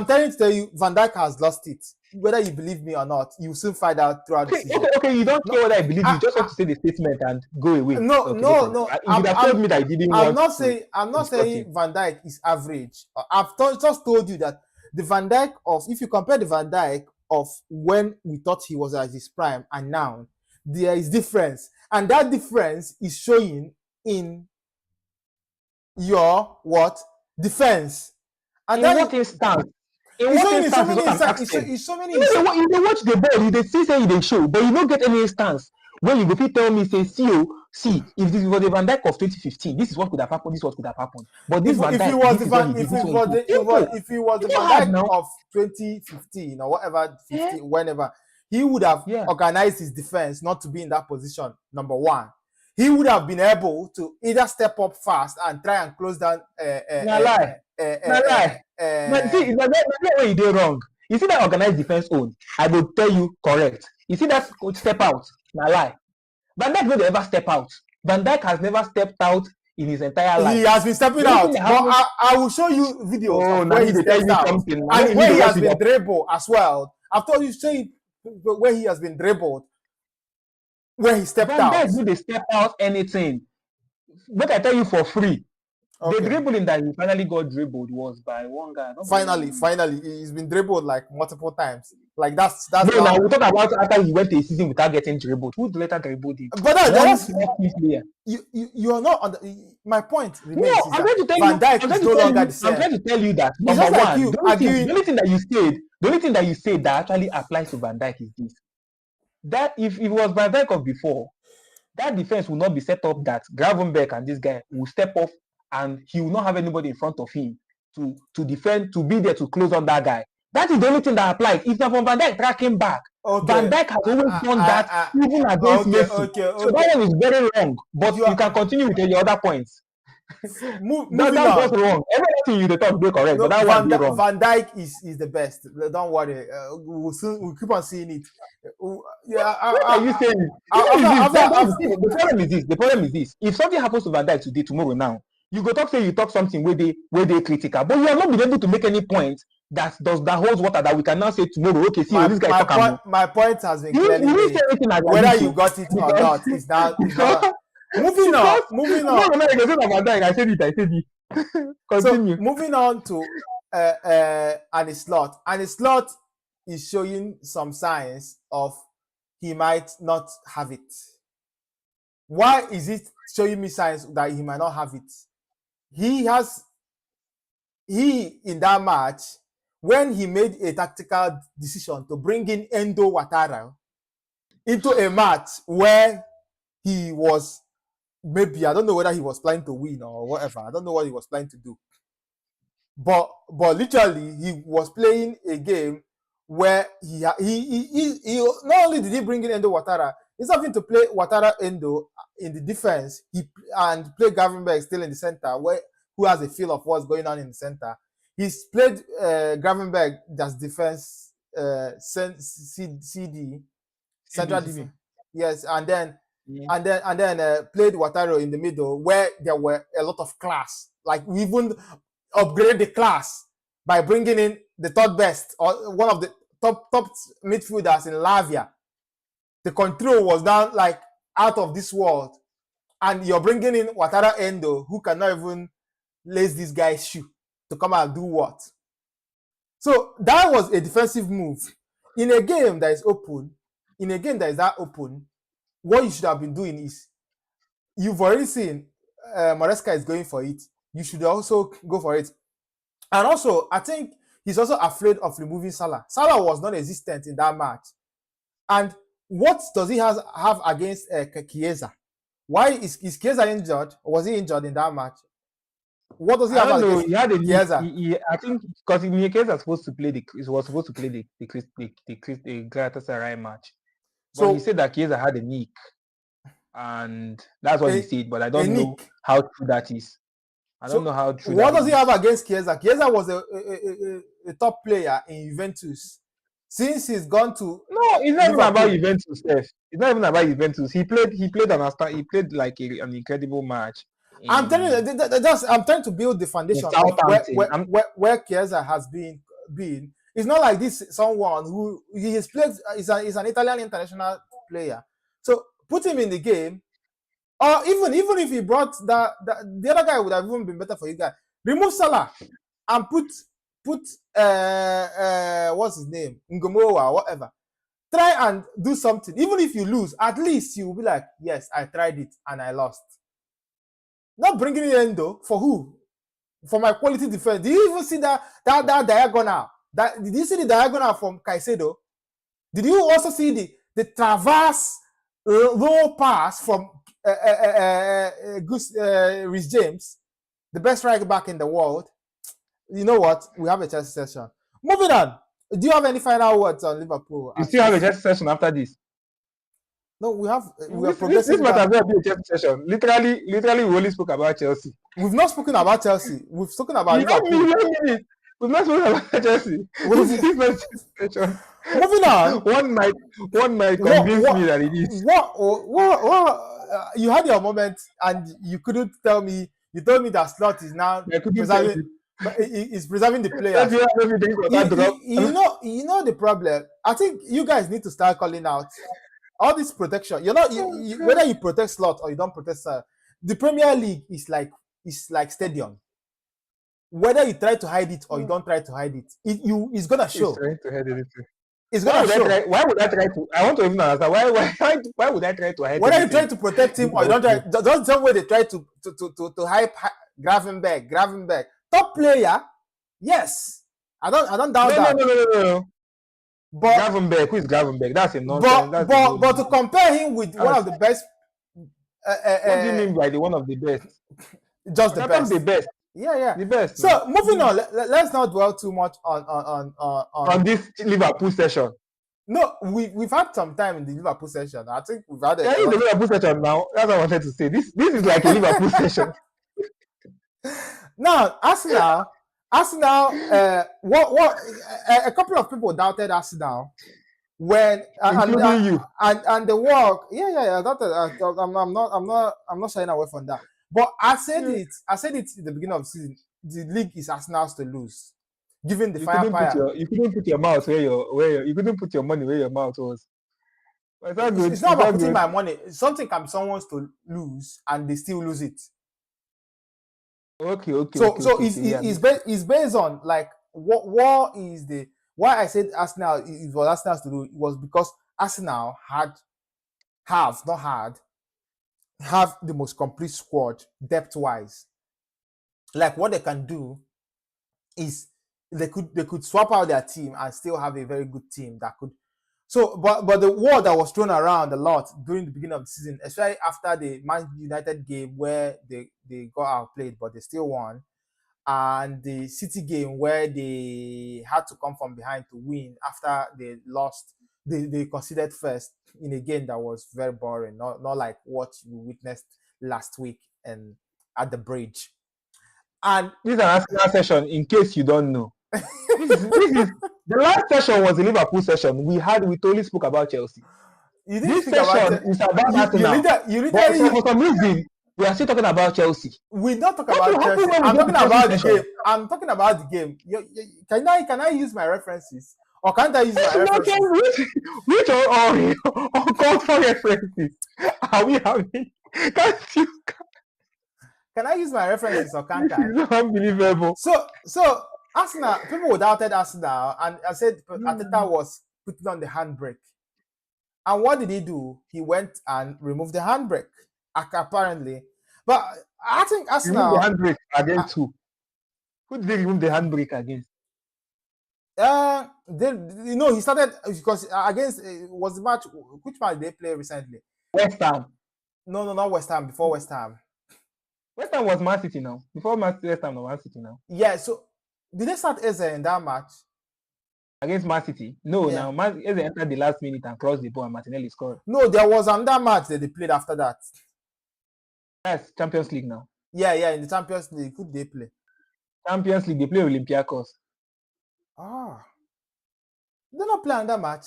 trying to tell you, Van Dijk has lost it. Whether you believe me or not, you will soon find out throughout the season. Okay, you don't care whether I believe you. Just want to say the statement and go away. No. You have told me that I didn't. I'm not saying Van Dijk is average. I've just told you that the Van Dijk if you compare the Van Dijk of when we thought he was at his prime and now, there is difference, and that difference is showing in your defense. And in what instance? In so many you watch the ball, they see say they show, but you don't get any instance when you go tell me say see if this was the Van Dijk of 2015, this is what could have happened. This is what could have happened. But this Van Dijk, if he was the Van Dijk of 2015 or whatever, whenever, he would have organized his defense not to be in that position. Number one, he would have been able to either step up fast and try and close down. See, that's where you did wrong. You see that organized defense own, I will tell you correct. You see that step out, na lie. Van Dijk will never step out. Van Dijk has never stepped out in his entire life. He has been stepping out. But I will show you videos of where he stepped out and where he has been dribbled as well. I've told you straight where he has been dribbled, where he stepped out. Van Dijk do they step out anything? But I tell you for free. Okay. The dribbling that he finally got dribbled was by one guy. Finally, he's been dribbled like multiple times. Like that's. No, now we talk about after he went a season without getting dribbled. Who later dribbled him? But that's you are not on the, my point remains. No, I'm going to tell Van Dijk is no longer the same. I'm trying to tell you that number one, the only thing that you said that actually applies to Van Dijk is this: that if it was Van Dijk of before, that defense will not be set up that Gravenberch and this guy will step off. And he will not have anybody in front of him to defend, to be there to close on that guy. That is the only thing that applies. If not from Van Dijk tracking back, Van Okay. Dijk has always done that, even against Okay. Messi. Okay. So that Okay. one is very wrong. But You you can are continue with your other points. moving That's just on. wrong. Everything you talk be correct, but No, that one be wrong. Van Dijk is the best. Don't worry. We'll keep on seeing it. Yeah. What are you saying? The After thing is this. after The problem is this. The problem is this. If something happens to Van Dijk today, tomorrow, now, you go talk say you talk something where they critical, but you have not been able to make any point that holds water that we can now say tomorrow. Okay, see, this guy talk about. my point has been You clearly didn't say made. anything like Whether this, you so got it or because not is not. because Moving on. because Moving on. tomorrow now you can say Van Dijk. I said it. I said it. So Continue. moving on to and slot is showing some signs of he might not have it. Why is it showing me signs that he might not have it? He in that match, when he made a tactical decision to bring in Endo Ouattara into a match where he was, maybe I don't know whether he was planning to win or whatever. I don't know what he was planning to do. But literally he was playing a game where he not only did he bring in Endo Ouattara, he's having to play Ouattara Endo in the defense, and play Gravenberch still in the center, who has a feel of what's going on in the center. He's played Gravenberch as defense CD central defense. Yes, and then played Ouattara in the middle, where there were a lot of class. Like, we even upgrade the class by bringing in the third best or one of the top midfielders in Lavia. The control was down like out of this world, and you're bringing in Ouattara Endo, who cannot even lace this guy's shoe to come and do what. So that was a defensive move in a game that is open. In a game that is that open, what you should have been doing is, you've already seen Maresca is going for it. You should also go for it. And also, I think he's also afraid of removing Salah. Salah was non-existent in that match. And what does he have against Chiesa? Why is Chiesa injured? Or was he injured in that match? What does he have against Chiesa? I think because Chiesa was supposed to play the Galatasaray match. But he said that Chiesa had a nick, and that's what he said. But I don't know how true that is. I don't know how true. What does he have against Chiesa? Chiesa was a top player in Juventus. Since he's gone to it's not even about Juventus. It's not even about Juventus. He played like an incredible match. I'm telling you, I'm trying to build the foundation of where Chiesa has been. It's not like this someone who he has played is an Italian international player. So put him in the game, or even if he brought the other guy would have even been better for you guys. Remove Salah and put what's his name, Ngomowa, whatever. Try and do something. Even if you lose, at least you will be like, yes, I tried it and I lost. Not bringing in Endo for who? For my quality defense. Did you even see that diagonal? Did you see the diagonal from Caicedo? Did you also see the traverse low pass from Rhys James, the best right back in the world? You know what? We have a Chelsea session. Moving on. Do you have any final words on Liverpool? You still have a Chelsea session after this? No, we are progressing. This might have been a Chelsea session. Literally, we only spoke about Chelsea. We've not spoken about Chelsea. We've spoken about Liverpool. We've not spoken about Chelsea. Moving on. One might convince me that it is. What? You had your moment and you couldn't tell me. You told me that Slot is now preserving. But it's preserving the players. You know the problem. I think you guys need to start calling out all this protection. You're not whether you protect Slot or you don't protect the Premier League is like stadium. Whether you try to hide it or you don't try to hide it, it's gonna show. It's gonna show. Why would I try to? I want to even understand why would I try to hide? Whether you try to protect him or you don't try, that's the way they try to hype Gravenberch. Top player, yes. I don't doubt that. No. But Gravenberch, who is Gravenberch? That's a nonsense. But to compare him with one of the best. What do you mean by the one of the best? Just the best. The best. Yeah. The best. So moving on, let's not dwell too much on this Liverpool session. No, we've had some time in the Liverpool session. I think we've had Yeah, a in the lot. Liverpool session now. That's what I wanted to say. This is like a Liverpool session, Now, Arsenal. What? A couple of people doubted Arsenal when including you. and the work. Yeah. I'm not shying away from that. But I said You it. I said it in the beginning of the season. The league is Arsenal's to lose, given the couldn't put firepower. your mouth where you couldn't put your money where your mouth was. But it's all good. It's not It's about all putting good. my money. Something can be someone's to lose, and they still lose it. So Yeah. it's based on like what is the why I said Arsenal is what Arsenal to do. It was because Arsenal have the most complete squad depth wise. Like what they can do is they could swap out their team and still have a very good team that could. So, but the word that was thrown around a lot during the beginning of the season, especially after the Man United game where they got outplayed but they still won, and the City game where they had to come from behind to win after they lost, they conceded first in a game that was very boring, not like what we witnessed last week and at the bridge. And This is an Arsenal session. In case you don't know, this is the last session was the Liverpool session. We totally spoke about Chelsea. you didn't This speak about session is about Arsenal, you but literally for some reason we are still talking about Chelsea. we don't talk What will about happen Chelsea. when we I'm get talking to Chelsea about the session? game. I'm talking about the game. Can I use my references or can't I use my Which references? which or cultural references are we having? Can't you? Can I use my references or can't This I? is unbelievable. So Arsenal, people doubted Arsenal, and I said Ateta was putting on the handbrake. And what did he do? He went and removed the handbrake, apparently. But I think Remove the Arsenal, handbrake uh, against who? Who did they remove the handbrake against? he started because against was the match. Which match did they play recently? West Ham. No, not West Ham. Before West Ham. West Ham was Man City now. Before West Ham was Man City now. Yeah. So did they start Eze in that match? Against Man City? No, Yeah. now Man City entered the last minute and crossed the ball and Martinelli scored. No, there was another match that they played after that. That's Champions League now. Yeah, in the Champions League. Who did they play? Champions League, they play Olympiacos. They not play another match.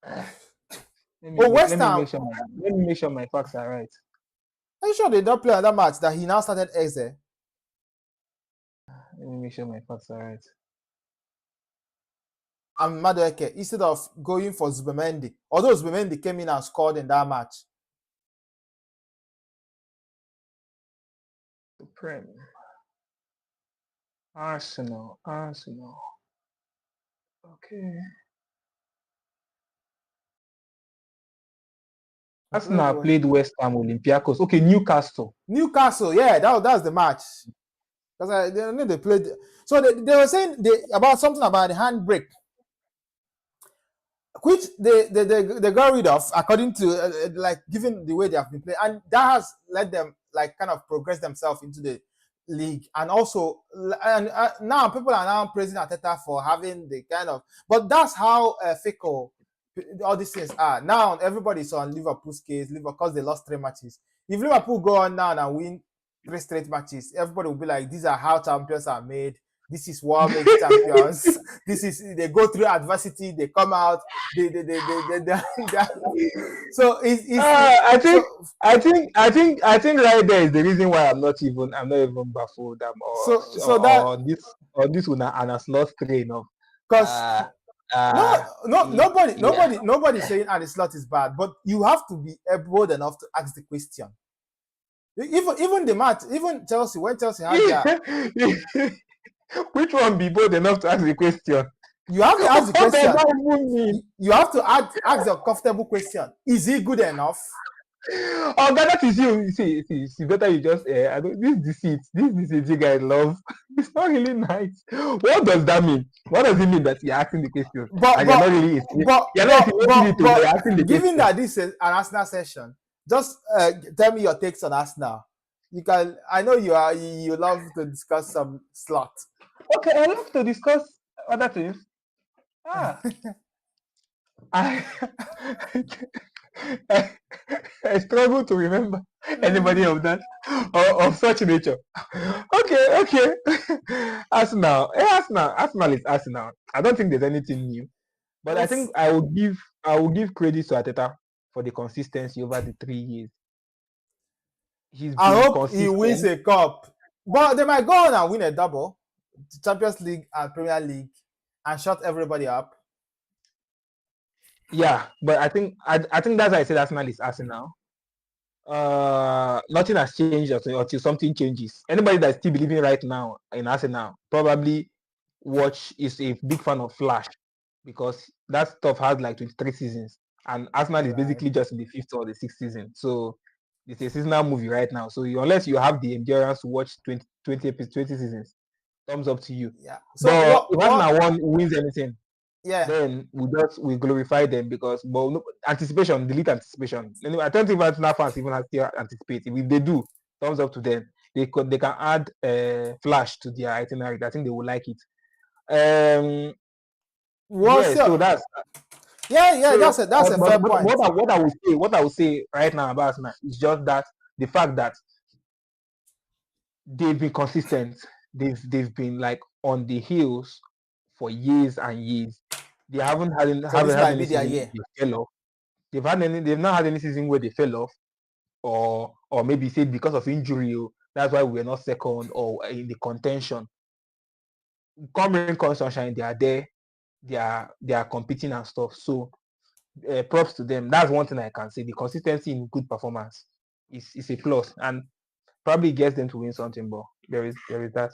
Let me make sure my facts are right. Are you sure they don't play another match that he now started Eze? Let me make sure my facts are right. And Madueke, instead of going for Zubimendi, although Zubimendi came in and scored in that match. Supreme. Arsenal. Okay. Arsenal played West Ham, Olympiacos. Okay, Newcastle, yeah, that was the match. Because they played. So they were saying about something about the handbrake, which they got rid of according to like given the way they have been playing, and that has let them like kind of progress themselves into the league. And also, and now people are now praising Arteta for having the kind of, but that's how fickle all these things are. Now everybody's on Liverpool's case, because they lost 3 matches. If Liverpool go on now and win 3 straight matches, everybody will be like, these are how champions are made. This is what makes champions. They go through adversity, they come out, they so I think right there is the reason why I'm not even baffled or this one and a slot train of because nobody's saying the slot is bad, but you have to be bold enough to ask the question. Even the match, even Chelsea, when Chelsea had their which one be bold enough to ask the question? You have to ask the question. You have to ask the comfortable question. Is he good enough? Oh, that is you. See, better you just this deceit you guys love. It's not really nice. What does that mean? What does it mean that you're asking the question? Given that this is an Arsenal session, just tell me your takes on Arsenal. You can. I know you love to discuss some slot. Okay, I love to discuss other things. I, I struggle to remember anybody of that or of such nature. Okay. Arsenal is Arsenal. I don't think there's anything new, but I think I will give credit to Ateta for the consistency over the 3 years. He's I been hope he wins consistent. a cup, but they might go on and win a double, Champions League and Premier League, and shut everybody up. Yeah, but I think that's why I said Arsenal is Arsenal. Nothing has changed until something changes. Anybody that's still believing right now in Arsenal probably is a big fan of Flash, because that stuff has like 23 seasons, and Arsenal is Right. basically just in the fifth or the sixth season. So it's a seasonal movie right now. So unless you have the endurance to watch 20 seasons, thumbs up to you. Yeah. So But if what Arsenal wins anything, yeah. then we glorify them, because but no, anticipation, delete anticipation. Anyway, I don't think Arsenal fans even have to anticipate. If they do, thumbs up to them. They can add Flash to their itinerary. I think they will like it. What's Yeah. So your that's yeah, so. that's a fair But point. what I will say right now about Arsenal is just that the fact that they've been consistent. They've been like on the heels for years and years. They So this haven't had might any be their season year. they fell off. They've not had any season where they fell off, or maybe say because of injury. That's why we're not second or in the contention. Come rain, come sunshine, they are there. They are competing and stuff. So props to them. That's one thing I can say. The consistency in good performance is a plus, and probably gets them to win something. But there is that.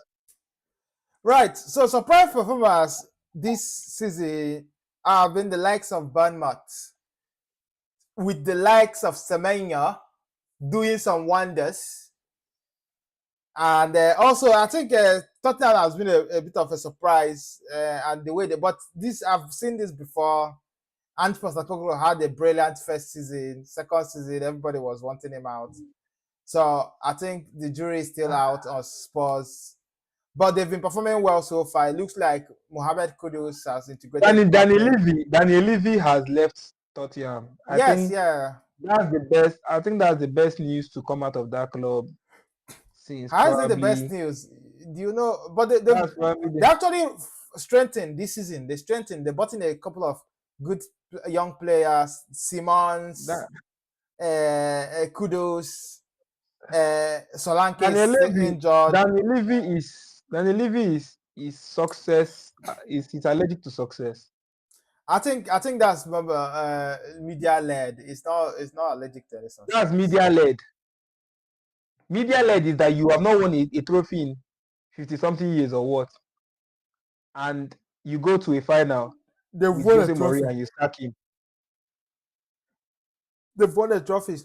Right. So surprise performers this season have been the likes of Bournemouth, with the likes of Semenya doing some wonders. And also, I think Tottenham has been a bit of a surprise, and the way but this I've seen this before. Ange Postecoglou had a brilliant first season. Second season, everybody was wanting him out. So I think the jury is still out on Spurs, but they've been performing well so far. It looks like Mohamed Kudus has integrated properly. Daniel Levy has left Tottenham. Yes, yeah. That's the best. I think that's the best news to come out of that club since How is it the best probably news? Do you know? But that's probably they actually strengthened this season. They strengthened. They brought in a couple of good young players. Simmons, that Kudus, Solanke Daniel is Levy. injured. Daniel Levy is success. Is allergic to success. I think that's media led. It's not allergic to any That's success. media led. Media led is that you have not won a trophy in 50 something years or what, and you go to a final They've with won a Jose Mourinho trophy. and you sack him. They've won a trophy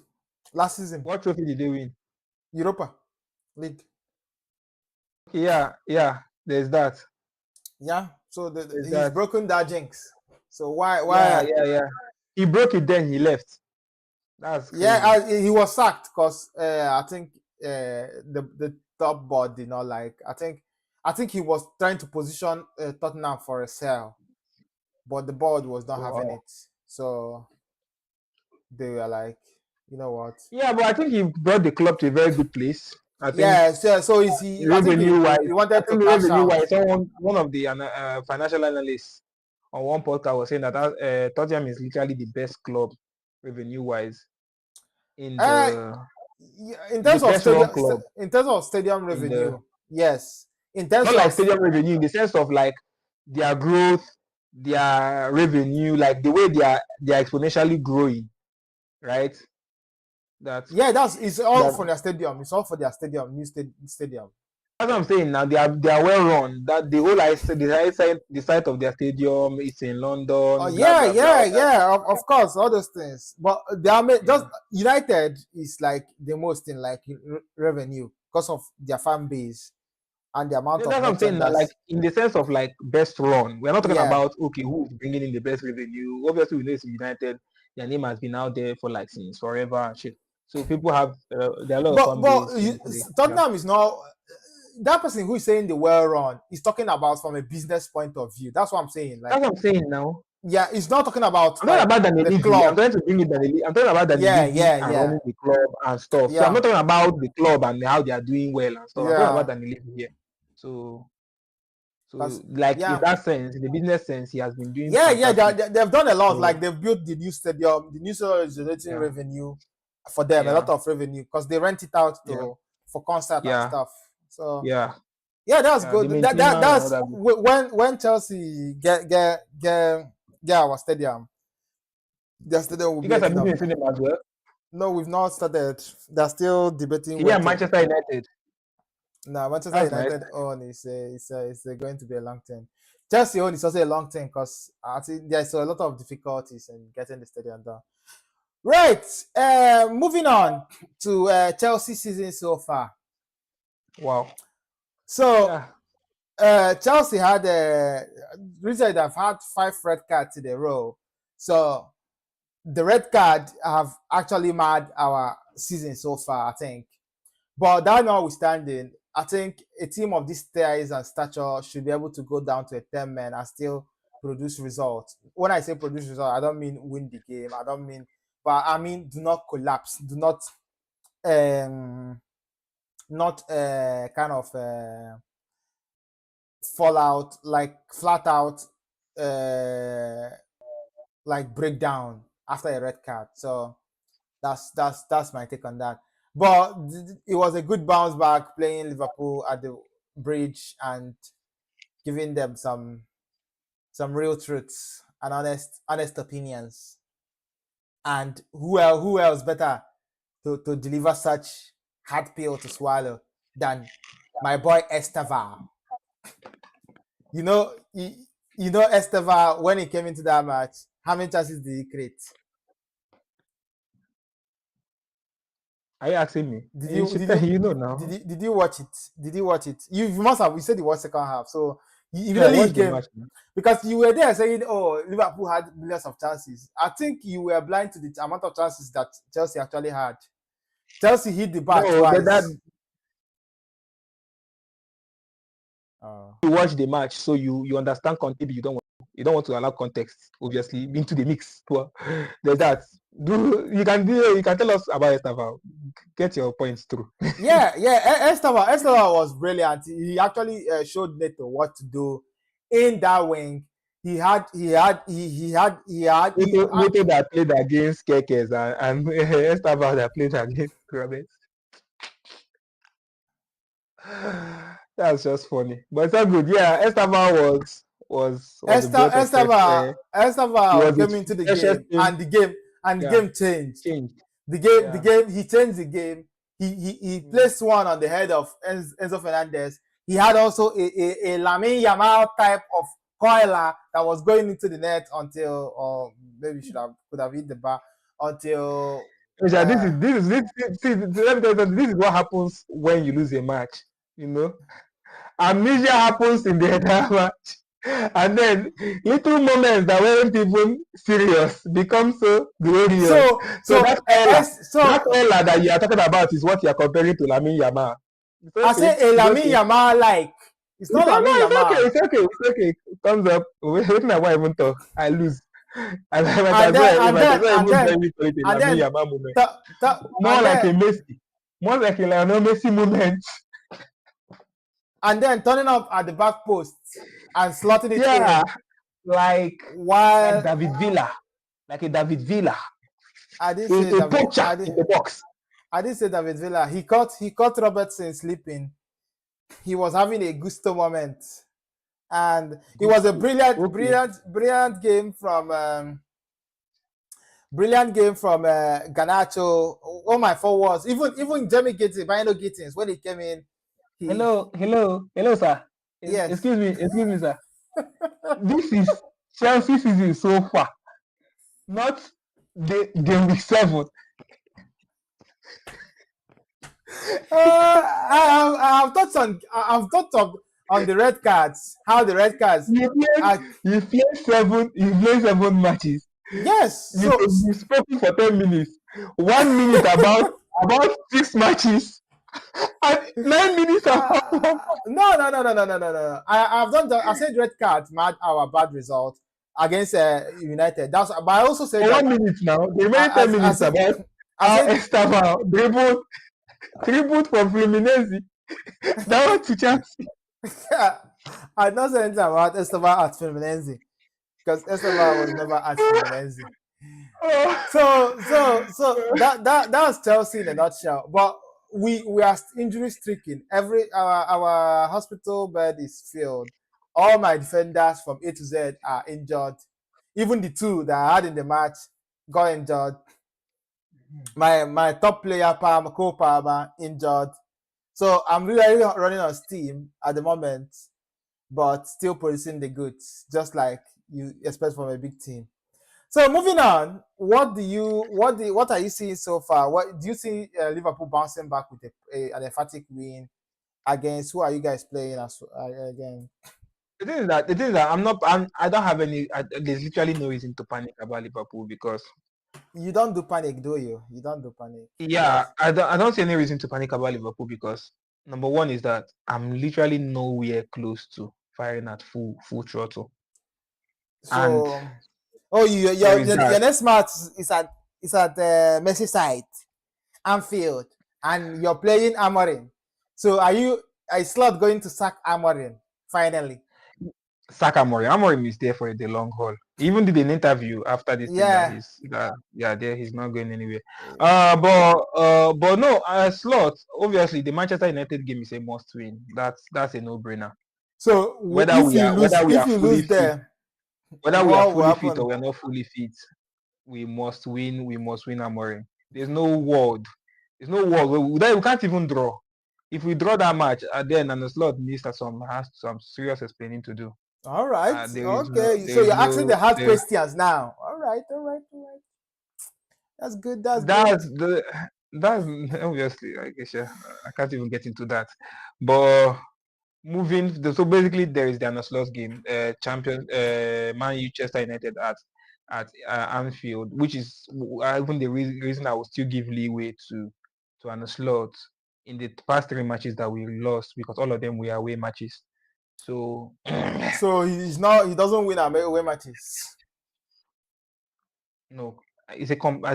last season. What trophy did they win? Europa League. Okay, yeah. There's that. Yeah. So There's he's that. broken that jinx. So why Yeah. He broke it, then he left. That's crazy. he was sacked because I think the top board did not like. I think he was trying to position Tottenham for a sell, but the board was not having Wow. it. So they were like, you know what? Yeah, but I think he brought the club to a very good place. I think Yeah. So is he? I think revenue wise, he wanted to cash out. someone one of the financial analysts on one podcast was saying that Tottenham is literally the best club revenue wise in Uh, in the terms of best run club stadium in the revenue, yes. In terms not of like stadium revenue in the sense of like their growth, their revenue, like the way they are exponentially growing, right? That yeah, it's all that for their stadium. It's all for their stadium, new stadium. That's what I'm saying now. They are well run. That the whole the site of their stadium is in Oh London. Blah yeah, blah blah. yeah, All that. yeah. Of course, all those things. But they are just Yeah. United is like the most in like revenue because of their fan base and the amount Yeah, of that's what I'm saying now. Like merchandise. in the sense of like best run, we're not talking Yeah, about okay who is bringing in the best revenue. Obviously, we know it's United. Their name has been out there for like since forever and shit. So people have there are a lot of fan but base in play. Yeah. Tottenham is not that person who is saying the well run is talking about from a business point of view. That's what I'm saying. That's Like what I'm saying now. Yeah, it's not talking about I'm talking like about the Danilidi. I'm club. trying to bring it Danilidi. I'm talking about Yeah, Danilidi yeah, and yeah, running the club and stuff. So I'm yeah, not talking about the club and how they are doing well and stuff. I'm talking about yeah. Danilidi here. So, Because like in yeah, that sense, in the business sense, he has been doing yeah, yeah. fantastic. They've done a lot. Like So they've built the new stadium. The new stadium is generating yeah, revenue for them, a lot yeah, of revenue because they rent it out yeah, to for concert and yeah, stuff. So yeah, yeah, that's yeah. The good. maintenance and all That's that. when Chelsea get our stadium, their stadium will You be guys a are thing building of. a cinema as well. No, we've not started. They're still debating Yeah, where to. Manchester United. Now, Manchester That's nice. United own is going to be a long term. Chelsea own is also a long term because I think there's a lot of difficulties in getting the stadium done. Right. Moving on to Chelsea season so far. Wow. So Yeah. Chelsea had recently they've had 5 red cards in a row. So the red card have actually made our season so far, I think. But that notwithstanding, I think a team of this size and stature should be able to go down to a 10 men and still produce results. When I say produce results, I don't mean win the game. I don't mean, but I mean do not collapse. Do not not kind of fall out, like flat out, uh, like breakdown after a red card. So that's my take on that. But it was a good bounce back playing Liverpool at the bridge and giving them some real truths and honest opinions. And who else better to deliver such hard pill to swallow than my boy Esteval? You know, you know Esteval when he came into that match. How many chances did he create? Are you asking me? Did You you should did tell you you know now. did you watch it? Did you watch it? You must have. You said you watched second half, so Yeah, I immediately he watched the came match. Man. because you were there saying, "Oh, Liverpool had millions of chances." I think you were blind to the amount of chances that Chelsea actually had. Chelsea hit the bar No, that twice. Oh. you watch the match, so you understand context. You don't want to allow context, obviously, into the mix. Well, there's that. You can tell us about Estaval. Get your points through. Yeah, yeah. Esteban was brilliant. He actually showed Neto what to do in that wing. Neto that played against Kekes and Estaval that played against Robert. That's just funny, but it's all good. Yeah, Estaval was a breath of fresh air. He Esteban was came into the the freshest game thing. and the Yeah, game changed. changed. The Yeah. game, he changed the game. He Mm. placed one on the head of Enzo Fernandez. He had also a Lamine Yamal type of coiler that was going into the net until, or maybe could have hit the bar until. Yeah, let me tell you something. This is what happens when you lose a match. You know, amnesia happens in the entire match, and then little moments that weren't even serious become so glorious. So that Ella that you are talking about is what you are comparing to Lamine Yamal. It's I okay. say a It's Lamine okay. Yamal like it's It's, not no, Lamine it's okay. Yamal, It's okay. It's okay. Thumbs up. Waiting at what I even talk. I lose. And I might and as then well, I and might as then well and even then join me to it a and Lamine then Yamal moment. the, the, More and like then a Messi. More like a Lionel Messi moment. and then turning up at the back post and slotting it Yeah, in like like while David Villa. Like a David Villa. I didn't say A David. poacher in the box. I didn't say David Villa. He caught Robertson sleeping. He was having a gusto moment, and it was a Gusto. Okay. brilliant game from Ganacho. All my forwards, even Jamie Gittins, Bino Gittins, when he came in, he Hello, sir. yes. Excuse me, sir. This is Chelsea season so far, not the game week 7. I've thought of on the red cards, how the red cards You played, are. you played 7 matches. Yes, You've spoken for 10 minutes. 1 minute about 6 matches. And 9 minutes about one. no. I've done. I said red cards mad our bad result. against United. But I also said For that 1 minute now, the remaining 10 minutes as about I how said Esteban dribbled from Fluminense down to Chelsea. I did not say anything about Esteban at Fluminense because Esteban was never at Fluminense. So that's Chelsea in a nutshell. But we are injury stricken. Our hospital bed is filled. All my defenders from A to Z are injured. Even the two that I had in the match got injured. My top player Palmer, Cole Palmer, injured. So I'm really running on steam at the moment, but still producing the goods, just like you expect from a big team. So moving on, what are you seeing so far? What do you see Liverpool bouncing back with an emphatic win against who are you guys playing again? The thing is that I don't have any. There's literally no reason to panic about Liverpool because You don't do panic, do you? You don't do panic. yeah, I don't see any reason to panic about Liverpool because number one is that I'm literally nowhere close to firing at full throttle, and So, oh, there is your that. next match is at Merseyside, Anfield, and you're playing Amorim. So are Slot going to sack Amorim finally? Saka Amorim is there for the long haul. He even did an interview after this thing that Yeah. he's not going anywhere. But no, Slot obviously the Manchester United game is a must win. That's a no brainer. So Whether we are whether we if are you fully lose fit, there, whether we are what will fully fit or happen? we are not fully fit, we must win. We must win Amorim. There's no world. There's no world. We can't even draw. If we draw that match, then and the Slot needs has some serious explaining to do. All right. There is no, Okay. there So is you're asking the no, hard there, questions now. All right. All right. All right. That's good. That's good. that's the, that's obviously, I guess, yeah, I can't even get into that. But so basically, there is the Anaslos game, Man U Chester United at Anfield, which is even the reason I will still give leeway to Anaslot in the past 3 matches that we lost because all of them were away matches. So So he doesn't win away matches. no, I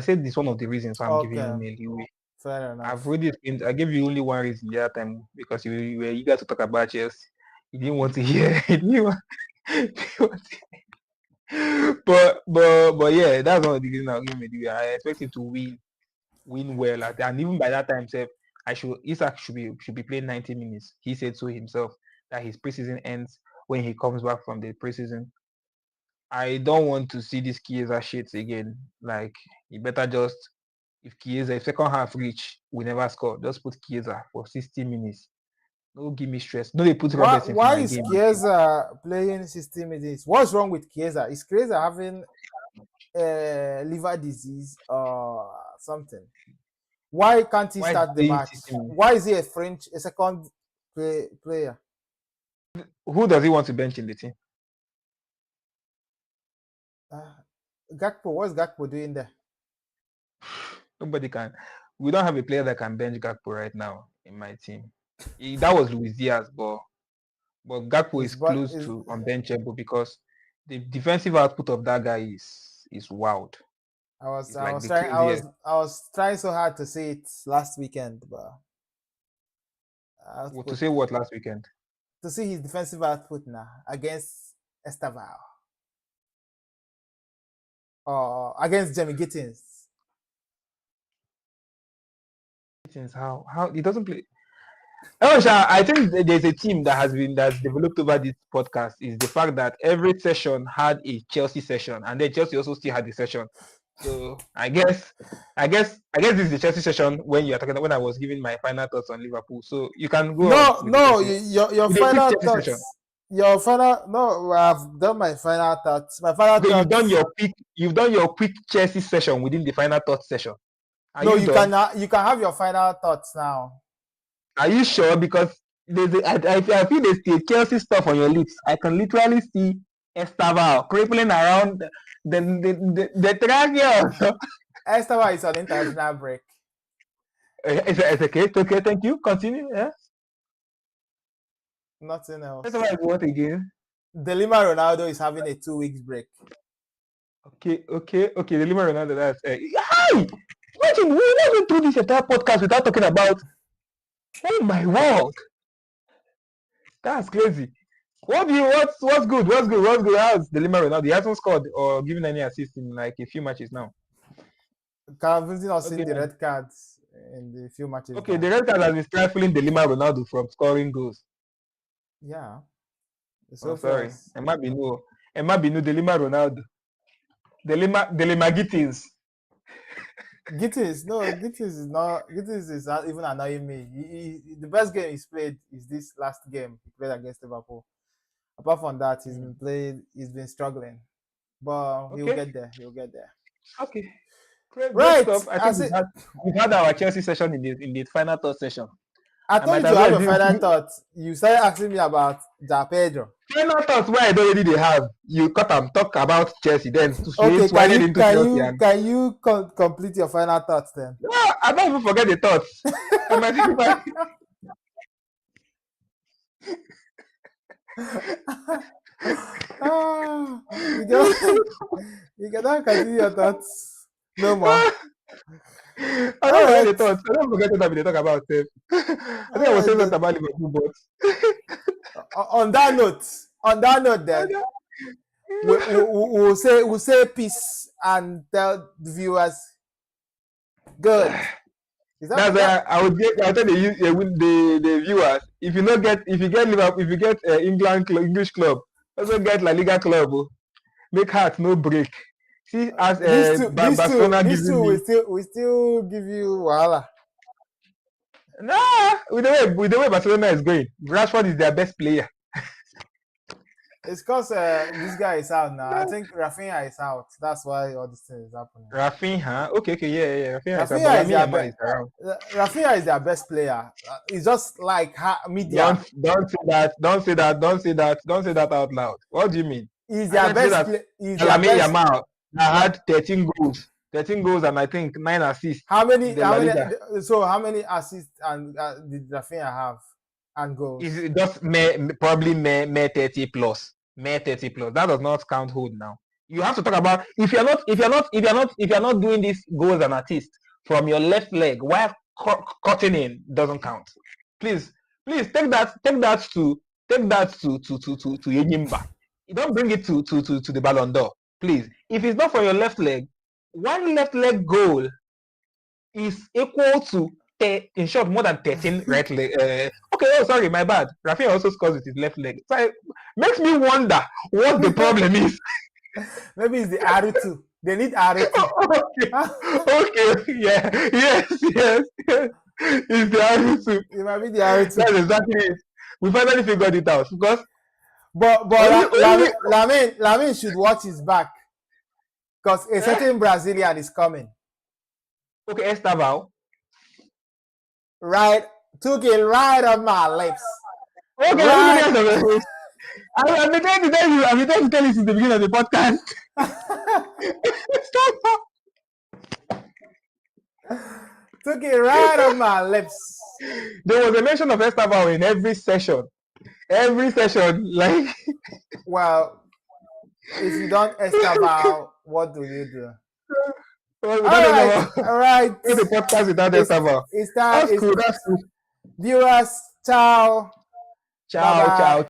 said this one of the reasons why I'm giving Okay. him a leeway. Fair I've enough. already explained. I gave you only one reason the other time because you were eager to talk about Chelsea. You didn't want to hear. You didn't want, you didn't want but yeah, that's one of the reasons I'll give him a leeway. I expect him to win well and even by that time, Seth, Isak should be playing 90 minutes. He said so himself that his preseason ends when he comes back from the preseason. I don't want to see this Chiesa shit again. Like, you better just, if second half reach, we never score, just put Chiesa for 60 minutes. Don't give me stress. No, they put Robertson for Why my is game. Chiesa playing 60 minutes? What's wrong with Chiesa? Is Chiesa having liver disease or something? Why can't he Why is he start the playing match? 60 minutes? Why is he a second player? Who does he want to bench in the team? Gakpo, what's Gakpo doing there? Nobody can. We don't have a player that can bench Gakpo right now in my team. That was Luis Diaz, but Gakpo is But close to unbenchable because the defensive output of that guy is wild. It's like the craziest. I was trying so hard to say it last weekend, but To output say what last weekend? to see his defensive output now against Estaval or against Jamie Gittins. Since how he doesn't play. Oh, Sha, I think there's a team that's developed over this podcast is the fact that every session had a Chelsea session, and then Chelsea also still had the session. So I guess this is the Chelsea session when you are talking when I was giving my final thoughts on Liverpool. So you can go on No, with the no, Chelsea your with a quick final Chelsea session. thoughts. Your final no, I've done my final thoughts. My final Okay, thoughts. you've done your quick Chelsea session within the final thoughts session. Are No, you done? you can have your final thoughts now. Are you sure? Because I feel there's still Chelsea stuff on your lips. I can literally see Estaval crippling around the triangle. Estaval is on international break. It's okay. It's okay. Thank you. Continue. Yeah. Nothing else. Estaval is what again? De Lima Ronaldo is having a 2 weeks break. Okay. The Lima Ronaldo. That's hi. Imagine we never do this entire podcast without talking about. Oh my word, that's crazy. What's good? What's good? What's good? How's the Lima Ronaldo? He hasn't scored or given any assist in like a few matches now. Calvin's not seen Okay. the red cards in the few matches. Okay, Now. the red card has been stifling the Lima Ronaldo from scoring goals. Yeah. Oh, So sorry. fast. Emma Binu, the Lima Ronaldo. The Lima Gittins. Gittins is not. Gittins is not even annoying me. The best game he's played is this last game he played against Liverpool. Apart from that, He's been struggling, but he'll Okay. get there. He'll get there. Okay. Great Right. stuff. I think we've had our Chelsea session in the final third session. I told you to have a final thought. You started asking me about Ja Pedro. Final thoughts where I don't really they have. You cut and talk about Chelsea, then Okay, can Chelsea you complete your final thoughts then? No, I don't even forget the thoughts. You cannot continue your thoughts no more. I don't forget the thoughts. I don't forget what we talk about. I think I was saying something about Liverpool, but on that note, then we'll say peace and tell the viewers good. That's why I'll tell the viewers if you get Liverpool, if you get English club, also get La Liga club. Make heart no break. See as Barcelona giving me. We still give you wahala. Nah, with the way Barcelona is going, Rashford is their best player. It's because this guy is out now. I think Rafinha is out. That's why all this thing is happening. Rafinha? Okay, yeah. Rafinha is their best player. It's just like media. Don't say that out loud. What do you mean? He's their best player. Yamal had 13 goals and I think 9 assists. How many assists and did Rafinha have and goals? It's just probably 30 plus. 30 plus. That does not count hold now. You have to talk about if you're not doing these goals and assists from your left leg while cutting in doesn't count. Please take that to Yejimba. You don't bring it to the Ballon d'Or. Please. If it's not from your left leg, one left leg goal is equal to in short more than 13 right leg. Sorry, my bad. Rafinha also scores with his left leg. So it makes me wonder what the problem is. Maybe it's the R2. They need R2. Okay. Yes. It's the R2. It might be the R2. That's exactly it. We finally figured it out because. But Lamin should watch his back because a certain Brazilian is coming. Okay, Estaval. Took it right on my lips. Okay, I've been trying to tell you since the beginning of the podcast. Took it right on my lips. There was a mention of Estaval in every session. Like. Well, if you don't Estaval, what do you do? All right. The podcast without Estaval. That's cool. Viewers, ciao. Ciao.